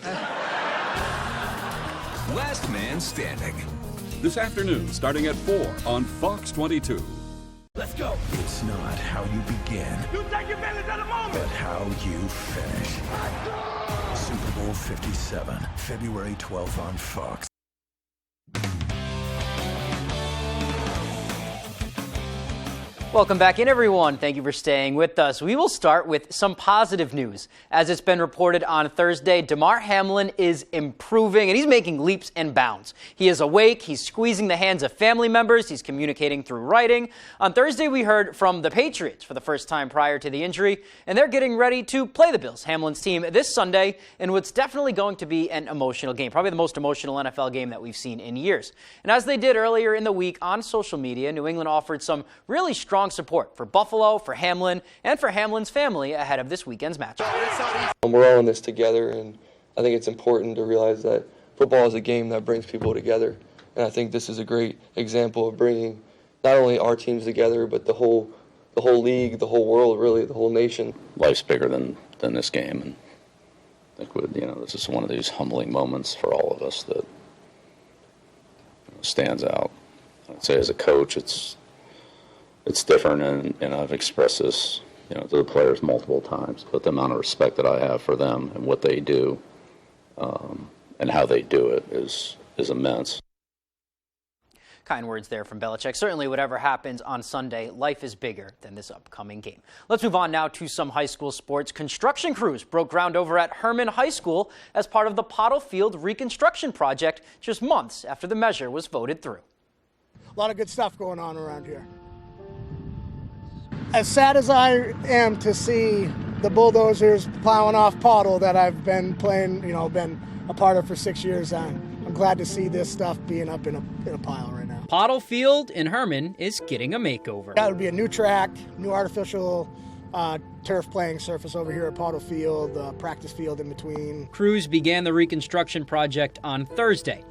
Last Man Standing. This afternoon, starting at 4 on Fox 22. Let's go. It's not how you begin. You take advantage of the moment. But how you finish. Super Bowl 57, February 12th on Fox. Welcome back in, everyone. Thank you for staying with us. We will start with some positive news. As it's been reported on Thursday, Damar Hamlin is improving, and he's making leaps and bounds. He is awake. He's squeezing the hands of family members. He's communicating through writing. On Thursday, we heard from the Patriots for the first time prior to the injury, and they're getting ready to play the Bills, Hamlin's team, this Sunday in what's definitely going to be an emotional game, probably the most emotional NFL game that we've seen in years. And as they did earlier in the week on social media, New England offered some really strong support for Buffalo, for Hamlin, and for Hamlin's family ahead of this weekend's matchup. We're all in this together, and I think it's important to realize that football is a game that brings people together. And I think this is a great example of bringing not only our teams together, but the whole league, the whole world, really, the whole nation. Life's bigger than this game, and I think this is one of these humbling moments for all of us that stands out. I'd say as a coach, it's different, and I've expressed this, to the players multiple times, but the amount of respect that I have for them and what they do, and how they do it is immense. Kind words there from Belichick. Certainly, whatever happens on Sunday, life is bigger than this upcoming game. Let's move on now to some high school sports. Construction crews broke ground over at Herman High School as part of the Pottle Field reconstruction project just months after the measure was voted through. A lot of good stuff going on around here. As sad as I am to see the bulldozers plowing off Pottle that I've been playing, been a part of for 6 years, I'm glad to see this stuff being up in a pile right now. Pottle Field in Herman is getting a makeover. That would be a new track, new artificial turf playing surface over here at Pottle Field, practice field in between. Crews began the reconstruction project on Thursday,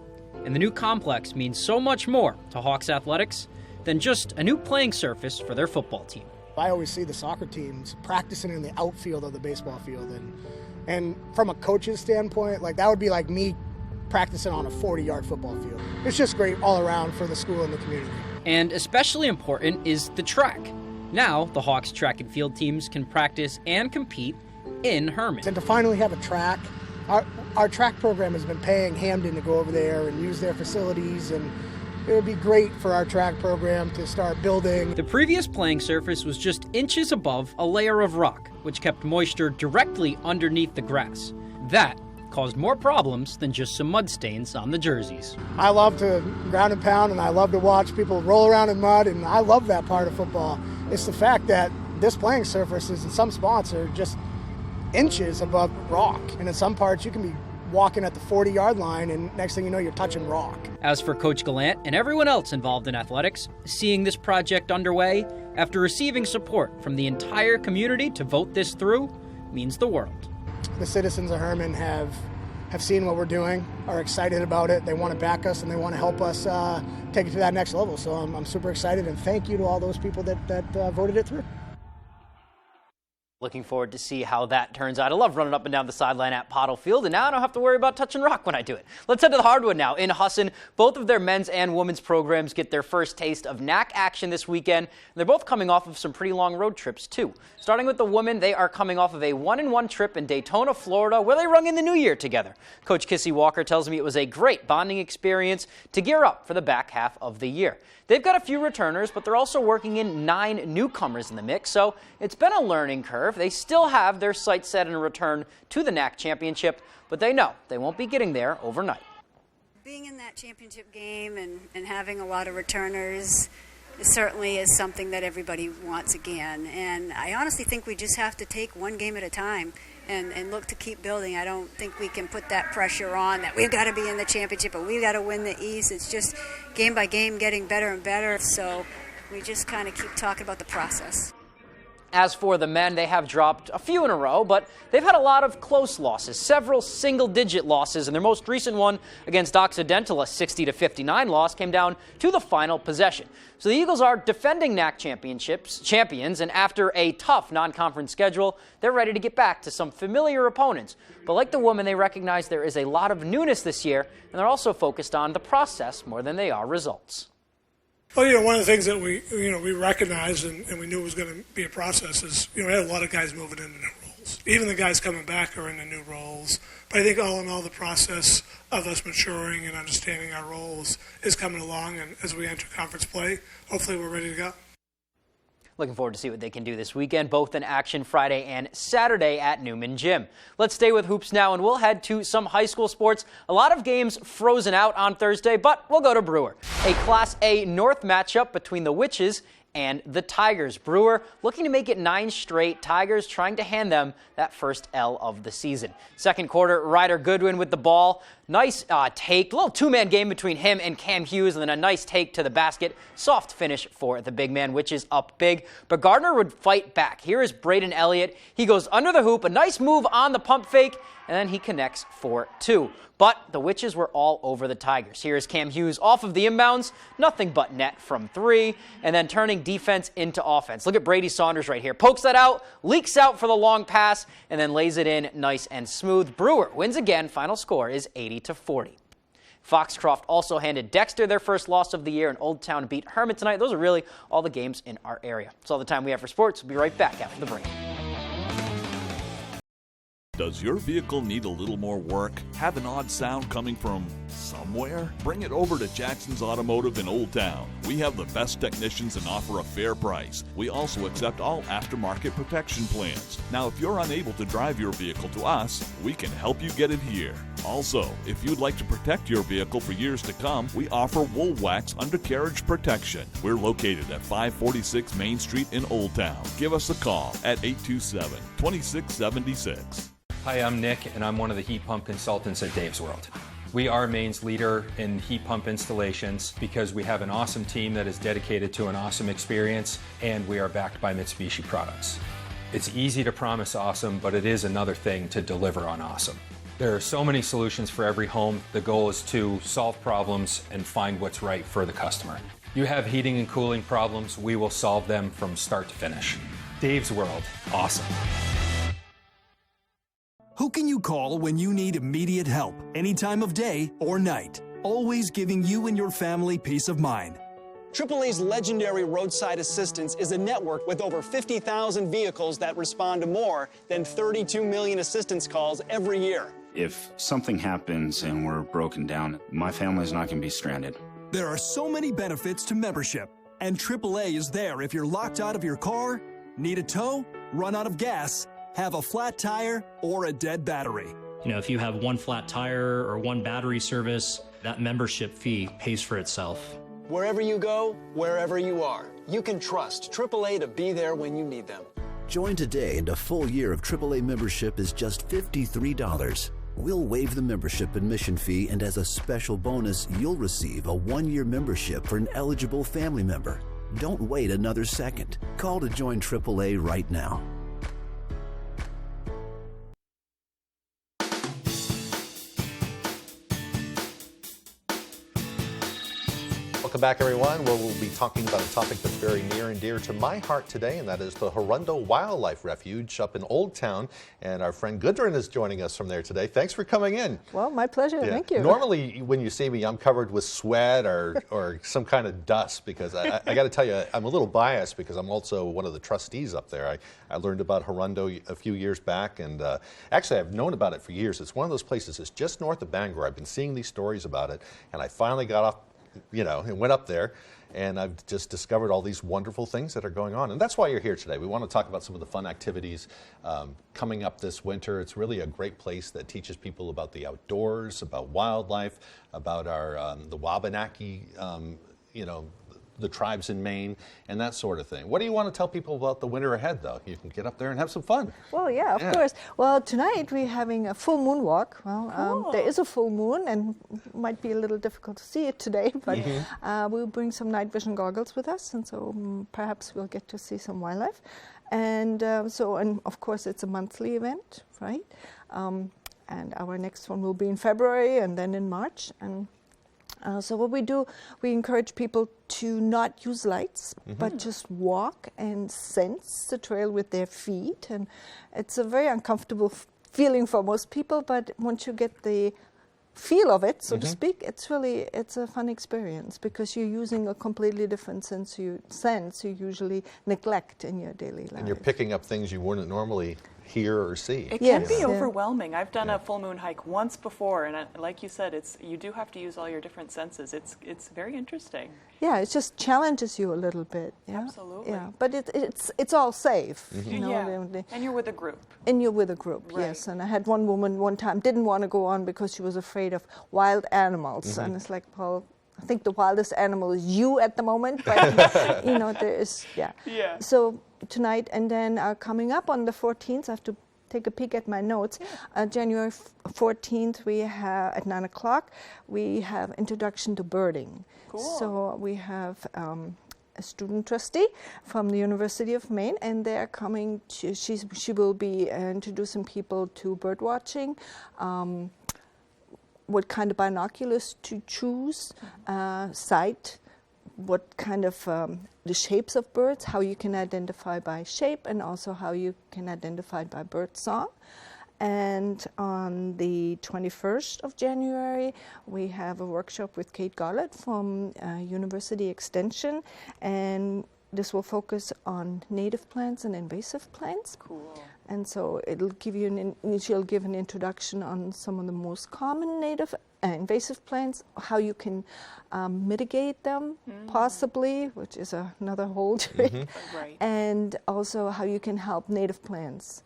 and the new complex means so much more to Hawks athletics than just a new playing surface for their football team. I always see the soccer teams practicing in the outfield of the baseball field, and from a coach's standpoint, that would be like me practicing on a 40-yard football field. It's just great all around for the school and the community. And especially important is the track. Now, the Hawks track and field teams can practice and compete in Herman. And to finally have a track, our track program has been paying Hamden to go over there and use their facilities, and it would be great for our track program to start building. The previous playing surface was just inches above a layer of rock, which kept moisture directly underneath the grass. That caused more problems than just some mud stains on the jerseys. I love to ground and pound, and I love to watch people roll around in mud, and I love that part of football. It's the fact that this playing surfaces in some spots are just inches above rock, and in some parts you can be walking at the 40-yard line, and next thing you know, you're touching rock. As for Coach Gallant and everyone else involved in athletics, seeing this project underway after receiving support from the entire community to vote this through means the world. The citizens of Herman have seen what we're doing, are excited about it. They want to back us, and they want to help us take it to that next level. So I'm super excited, and thank you to all those people that voted it through. Looking forward to see how that turns out. I love running up and down the sideline at Pottle Field, and now I don't have to worry about touching rock when I do it. Let's head to the hardwood now. In Husson, both of their men's and women's programs get their first taste of NAC action this weekend. And they're both coming off of some pretty long road trips, too. Starting with the women, they are coming off of a 1-1 trip in Daytona, Florida, where they rung in the new year together. Coach Kissy Walker tells me it was a great bonding experience to gear up for the back half of the year. They've got a few returners, but they're also working in 9 newcomers in the mix, so it's been a learning curve. They still have their sights set in a return to the NAC championship, but they know they won't be getting there overnight. Being in that championship game and having a lot of returners certainly is something that everybody wants again. And I honestly think we just have to take one game at a time and look to keep building. I don't think we can put that pressure on that we've got to be in the championship or we've got to win the East. It's just game by game getting better and better. So We just kind of keep talking about the process. As for the men, they have dropped a few in a row, but they've had a lot of close losses, several single-digit losses, and their most recent one against Occidental, a 60-59 loss, came down to the final possession. So the Eagles are defending NAC champions, and after a tough non-conference schedule, they're ready to get back to some familiar opponents. But like the women, they recognize there is a lot of newness this year, and they're also focused on the process more than they are results. Well, one of the things that we recognized and we knew was going to be a process is, we had a lot of guys moving into new roles. Even the guys coming back are in the new roles. But I think all in all, the process of us maturing and understanding our roles is coming along. And as we enter conference play, hopefully we're ready to go. Looking forward to see what they can do this weekend, both in action Friday and Saturday at Newman Gym. Let's stay with hoops now, and we'll head to some high school sports. A lot of games frozen out on Thursday, but we'll go to Brewer. A Class A North matchup between the Witches and the Tigers. Brewer looking to make it 9 straight. Tigers trying to hand them that first L of the season. Second quarter, Ryder Goodwin with the ball. Nice take, little two-man game between him and Cam Hughes, and then a nice take to the basket. Soft finish for the big man, which is up big. But Gardner would fight back. Here is Braden Elliott. He goes under the hoop, a nice move on the pump fake, and then he connects for 2. But the Witches were all over the Tigers. Here's Cam Hughes off of the inbounds, nothing but net from 3, and then turning defense into offense. Look at Brady Saunders right here. Pokes that out, leaks out for the long pass, and then lays it in nice and smooth. Brewer wins again. Final score is 80-40. Foxcroft also handed Dexter their first loss of the year, and Old Town beat Hermit tonight. Those are really all the games in our area. That's all the time we have for sports. We'll be right back after the break. Does your vehicle need a little more work? Have an odd sound coming from somewhere? Bring it over to Jackson's Automotive in Old Town. We have the best technicians and offer a fair price. We also accept all aftermarket protection plans. Now, if you're unable to drive your vehicle to us, we can help you get it here. Also, if you'd like to protect your vehicle for years to come, we offer Wool Wax undercarriage protection. We're located at 546 Main Street in Old Town. Give us a call at 827-2676. Hi, I'm Nick, and I'm one of the heat pump consultants at Dave's World. We are Maine's leader in heat pump installations because we have an awesome team that is dedicated to an awesome experience, and we are backed by Mitsubishi products. It's easy to promise awesome, but it is another thing to deliver on awesome. There are so many solutions for every home. The goal is to solve problems and find what's right for the customer. You have heating and cooling problems, we will solve them from start to finish. Dave's World, awesome. Who can you call when you need immediate help, any time of day or night? Always giving you and your family peace of mind. AAA's legendary roadside assistance is a network with over 50,000 vehicles that respond to more than 32 million assistance calls every year. If something happens and we're broken down, my family's not going to be stranded. There are so many benefits to membership, and AAA is there if you're locked out of your car, need a tow, run out of gas, have a flat tire, or a dead battery. If you have one flat tire or one battery service, that membership fee pays for itself. Wherever you go, wherever you are, you can trust AAA to be there when you need them. Join today, and a full year of AAA membership is just $53. We'll waive the membership admission fee, and as a special bonus, you'll receive a 1-year membership for an eligible family member. Don't wait another second. Call to join AAA right now. Welcome back, everyone. Well, we'll be talking about a topic that's very near and dear to my heart today, and that is the Hirundo Wildlife Refuge up in Old Town. And our friend Gudrun is joining us from there today. Thanks for coming in. Well, my pleasure. Yeah. Thank you. Normally, when you see me, I'm covered with sweat or some kind of dust, because I got to tell you, I'm a little biased because I'm also one of the trustees up there. I learned about Hirundo a few years back, and actually, I've known about it for years. It's one of those places that's just north of Bangor. I've been seeing these stories about it, and I finally got off, and went up there, and I've just discovered all these wonderful things that are going on. And that's why you're here today. We want to talk about some of the fun activities coming up this winter. It's really a great place that teaches people about the outdoors, about wildlife, about our the Wabanaki, the tribes in Maine and that sort of thing. What do you want to tell people about the winter ahead, though? You can get up there and have some fun. Well, yeah, of course. Well, tonight we're having a full moon walk. Well, there is a full moon, and might be a little difficult to see it today, but we'll bring some night vision goggles with us, and so perhaps we'll get to see some wildlife. And and of course, it's a monthly event, right? And our next one will be in February and then in March. And so what we do, we encourage people to not use lights, but just walk and sense the trail with their feet. And it's a very uncomfortable feeling for most people, but once you get the feel of it, so to speak, it's a fun experience because you're using a completely different sense you usually neglect in your daily life. And you're picking up things you wouldn't normally hear or see. It can be overwhelming. I've done a full moon hike once before, and like you said, you do have to use all your different senses. It's very interesting. Yeah, it just challenges you a little bit. Yeah? Absolutely. Yeah, but it's all safe. You know, and you're with a group. And you're with a group, yes. And I had one woman one time didn't want to go on because she was afraid of wild animals, and it's like, well, I think the wildest animal is you at the moment, but you know, there is, So tonight and then coming up on the 14th, I have to take a peek at my notes. January 14th, we have at 9 o'clock, we have Introduction to Birding. Cool. So we have a student trustee from the University of Maine, and they are coming to, she will be introducing people to bird watching, what kind of binoculars to choose, sight, what kind of the shapes of birds, how you can identify by shape, and also how you can identify by bird song. And on the 21st of January, we have a workshop with Kate Garlett from University Extension, and this will focus on native plants and invasive plants. Cool. And so it'll give you she'll give an introduction on some of the most common native invasive plants, how you can mitigate them, possibly, which is another whole trick, and also how you can help native plants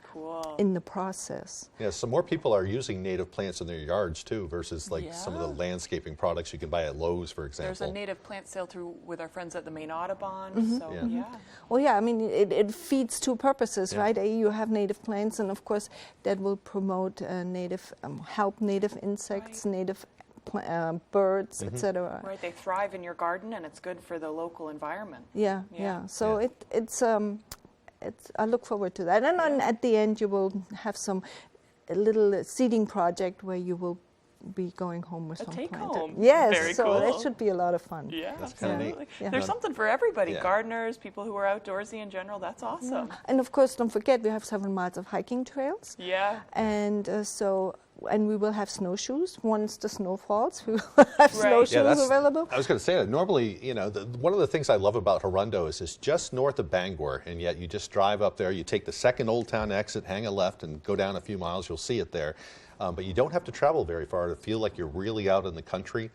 in the process. Yeah, so more people are using native plants in their yards too, versus like some of the landscaping products you can buy at Lowe's, for example. There's a native plant sale through with our friends at the Maine Audubon. So Well, yeah, I mean, it feeds two purposes, right? You have native plants, and of course that will promote native, help native insects, native birds, etc. Right, they thrive in your garden, and it's good for the local environment. Yeah. So it's I look forward to that. And then at the end, you will have a little seeding project where you will be going home with some take planted. home. Yes, Very so cool. that should be a lot of fun. Yeah, that's kind of neat. There's something for everybody. Gardeners, people who are outdoorsy in general. That's awesome. And of course, don't forget, we have 7 miles of hiking trails. Yeah. And and we will have snowshoes. Once the snow falls, we will have snowshoes available. I was going to say that normally, you know, one of the things I love about Hirundo is it's just north of Bangor, and yet you just drive up there, you take the second Old Town exit, hang a left, and go down a few miles, you'll see it there. But you don't have to travel very far to feel like you're really out in the country.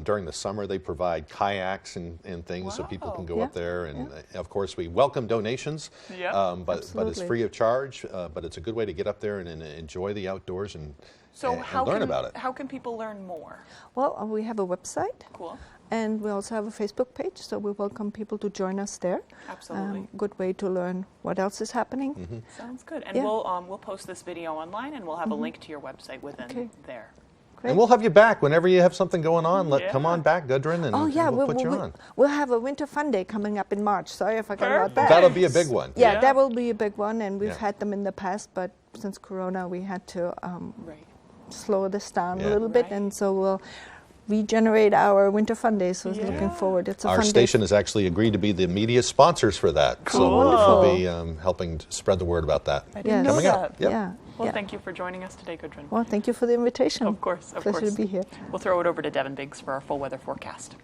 During the summer, they provide kayaks and things so people can go up there. And of course, we welcome donations, but it's free of charge. But it's a good way to get up there and enjoy the outdoors and learn about it. How can people learn more? Well, we have a website. Cool. And we also have a Facebook page, so we welcome people to join us there. Absolutely. Good way to learn what else is happening. Sounds good. And we'll post this video online, and we'll have a link to your website within there. Great. And we'll have you back whenever you have something going on. Come on back, Gudrun, and we'll put you on. We'll have a Winter Fun Day coming up in March. Sorry if I forgot about that. That'll be a big one. Yeah, that will be a big one, and we've had them in the past, but since Corona, we had to slow this down a little bit, and so we'll regenerate our Winter Fun Day, so looking forward. It's a Our fun station day. has actually agreed to be the media sponsors for that. Cool. So Wonderful. we'll be helping to spread the word about that. I didn't know coming that. up. Yep. Well, thank you for joining us today, Gudrun. Well, thank you for the invitation. Of course, Pleasure to be here. We'll throw it over to Devin Biggs for our full weather forecast.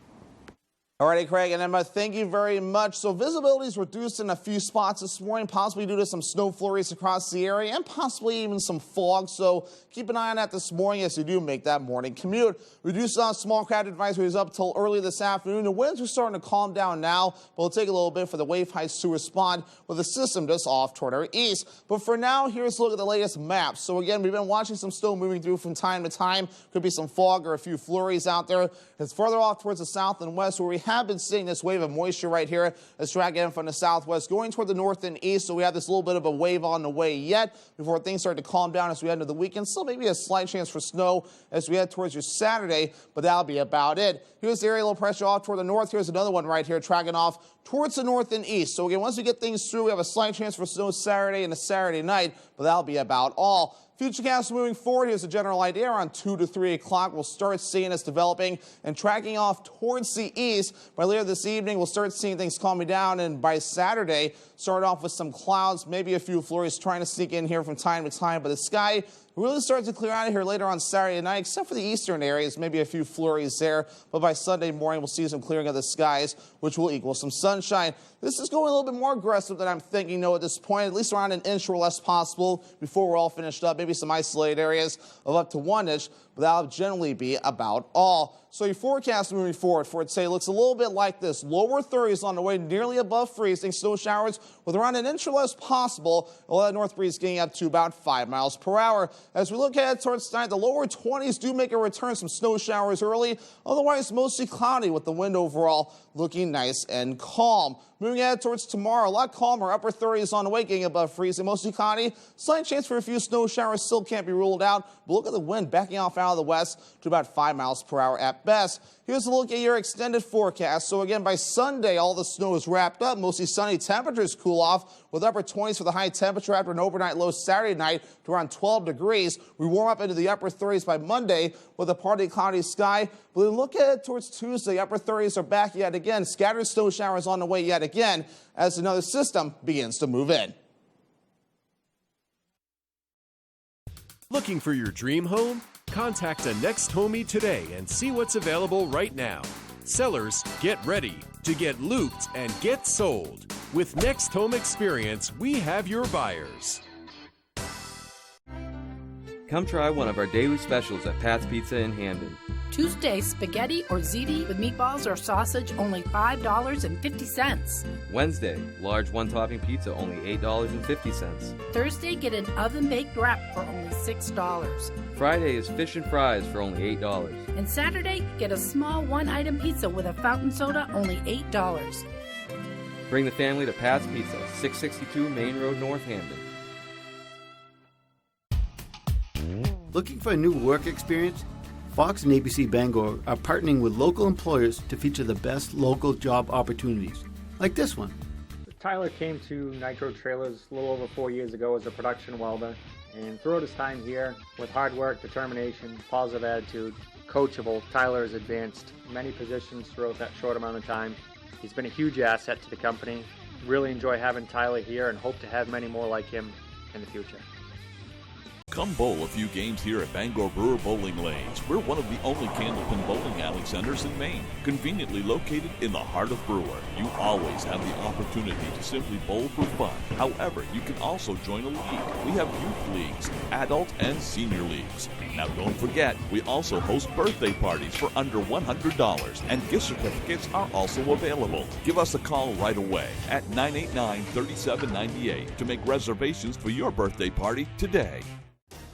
Alrighty, Craig and Emma, thank you very much. So visibility is reduced in a few spots this morning, possibly due to some snow flurries across the area and possibly even some fog. So keep an eye on that this morning as you do make that morning commute. Reduced small craft advisories up till early this afternoon. The winds are starting to calm down now, but it'll take a little bit for the wave heights to respond with the system just off toward our east. But for now, here's a look at the latest maps. So again, we've been watching some snow moving through from time to time. Could be some fog or a few flurries out there. It's further off towards the south and west where we have have been seeing this wave of moisture right here that's dragging in from the southwest, going toward the north and east. So we have this little bit of a wave on the way yet before things start to calm down as we head into the weekend. Still maybe a slight chance for snow as we head towards your Saturday, but that'll be about it. Here's the area low pressure off toward the north. Here's another one right here tracking off towards the north and east. So again, once we get things through, we have a slight chance for snow Saturday and a Saturday night, but that'll be about all. Futurecast moving forward, here's a general idea. Around 2 to 3 o'clock, we'll start seeing this developing and tracking off towards the east. By later this evening, we'll start seeing things calming down, and by Saturday, start off with some clouds, maybe a few flurries trying to sneak in here from time to time, but the sky really starts to clear out of here later on Saturday night, except for the eastern areas, maybe a few flurries there. But by Sunday morning, we'll see some clearing of the skies, which will equal some sunshine. This is going a little bit more aggressive than I'm thinking, though, at this point, at least around an inch or less possible before we're all finished up. Maybe some isolated areas of up to 1 inch, but that'll generally be about all. So your forecast moving forward for today looks a little bit like this. Lower 30s on the way, nearly above freezing. Snow showers with around an inch or less possible. Well, that north breeze getting up to about 5 miles per hour. As we look ahead towards tonight, the lower 20s do make a return. Some snow showers early. Otherwise, mostly cloudy with the wind overall looking nice and calm. Moving ahead towards tomorrow, a lot calmer. Upper 30s on the way, getting above freezing. Mostly cloudy. Slight chance for a few snow showers still can't be ruled out. But look at the wind backing off out of the west to about 5 miles per hour at best. Here's a look at your extended forecast. So again, by Sunday, all the snow is wrapped up. Mostly sunny. Temperatures cool off with upper 20s for the high temperature after an overnight low Saturday night to around 12 degrees. We warm up into the upper 30s by Monday with a partly cloudy sky. But then look ahead towards Tuesday. Upper 30s are back yet again. Scattered snow showers on the way yet again as another system begins to move in. Looking for your dream home? Contact a Next Homie today and see what's available right now. Sellers, get ready to get looped and get sold. With Next Home Experience, we have your buyers. Come try one of our daily specials at Pat's Pizza in Hamden. Tuesday, spaghetti or ziti with meatballs or sausage, only $5.50. Wednesday, large one-topping pizza, only $8.50. Thursday, get an oven-baked wrap for only $6. Friday is fish and fries for only $8. And Saturday, get a small one-item pizza with a fountain soda, only $8. Bring the family to Pat's Pizza, 662 Main Road, North Hamden. Looking for a new work experience? Fox and ABC Bangor are partnering with local employers to feature the best local job opportunities, like this one. Tyler came to Nitro Trailers a little over 4 years ago as a production welder, and throughout his time here, with hard work, determination, positive attitude, coachable, Tyler has advanced many positions throughout that short amount of time. He's been a huge asset to the company. Really enjoy having Tyler here and hope to have many more like him in the future. Come bowl a few games here at Bangor Brewer Bowling Lanes. We're one of the only candlepin bowling alley centers in Maine, conveniently located in the heart of Brewer. You always have the opportunity to simply bowl for fun. However, you can also join a league. We have youth leagues, adult and senior leagues. Now don't forget, we also host birthday parties for under $100, and gift certificates are also available. Give us a call right away at 989-3798 to make reservations for your birthday party today.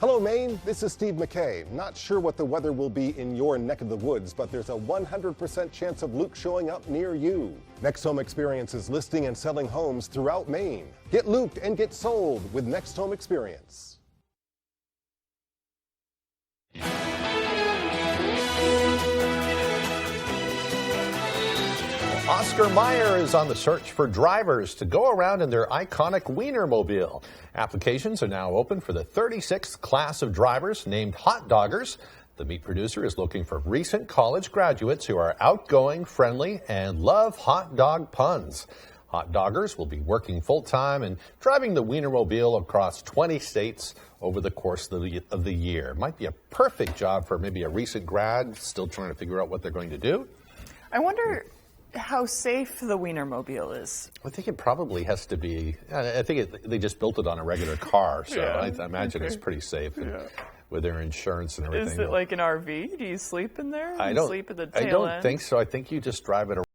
Hello, Maine. This is Steve McKay. Not sure what the weather will be in your neck of the woods, but there's a 100% chance of Luke showing up near you. Next Home Experience is listing and selling homes throughout Maine. Get looped and get sold with Next Home Experience. Oscar Mayer is on the search for drivers to go around in their iconic Wienermobile. Applications are now open for the 36th class of drivers named Hot Doggers. The meat producer is looking for recent college graduates who are outgoing, friendly, and love hot dog puns. Hot Doggers will be working full-time and driving the Wienermobile across 20 states over the course of the year. Might be a perfect job for maybe a recent grad still trying to figure out what they're going to do. I wonder how safe the Wienermobile is. I think it probably has to be. I think they just built it on a regular car, so I imagine it's pretty safe with their insurance and everything. Is it like an RV? Do you sleep in there? I sleep at the tail I don't end? think so. I think you just drive it around.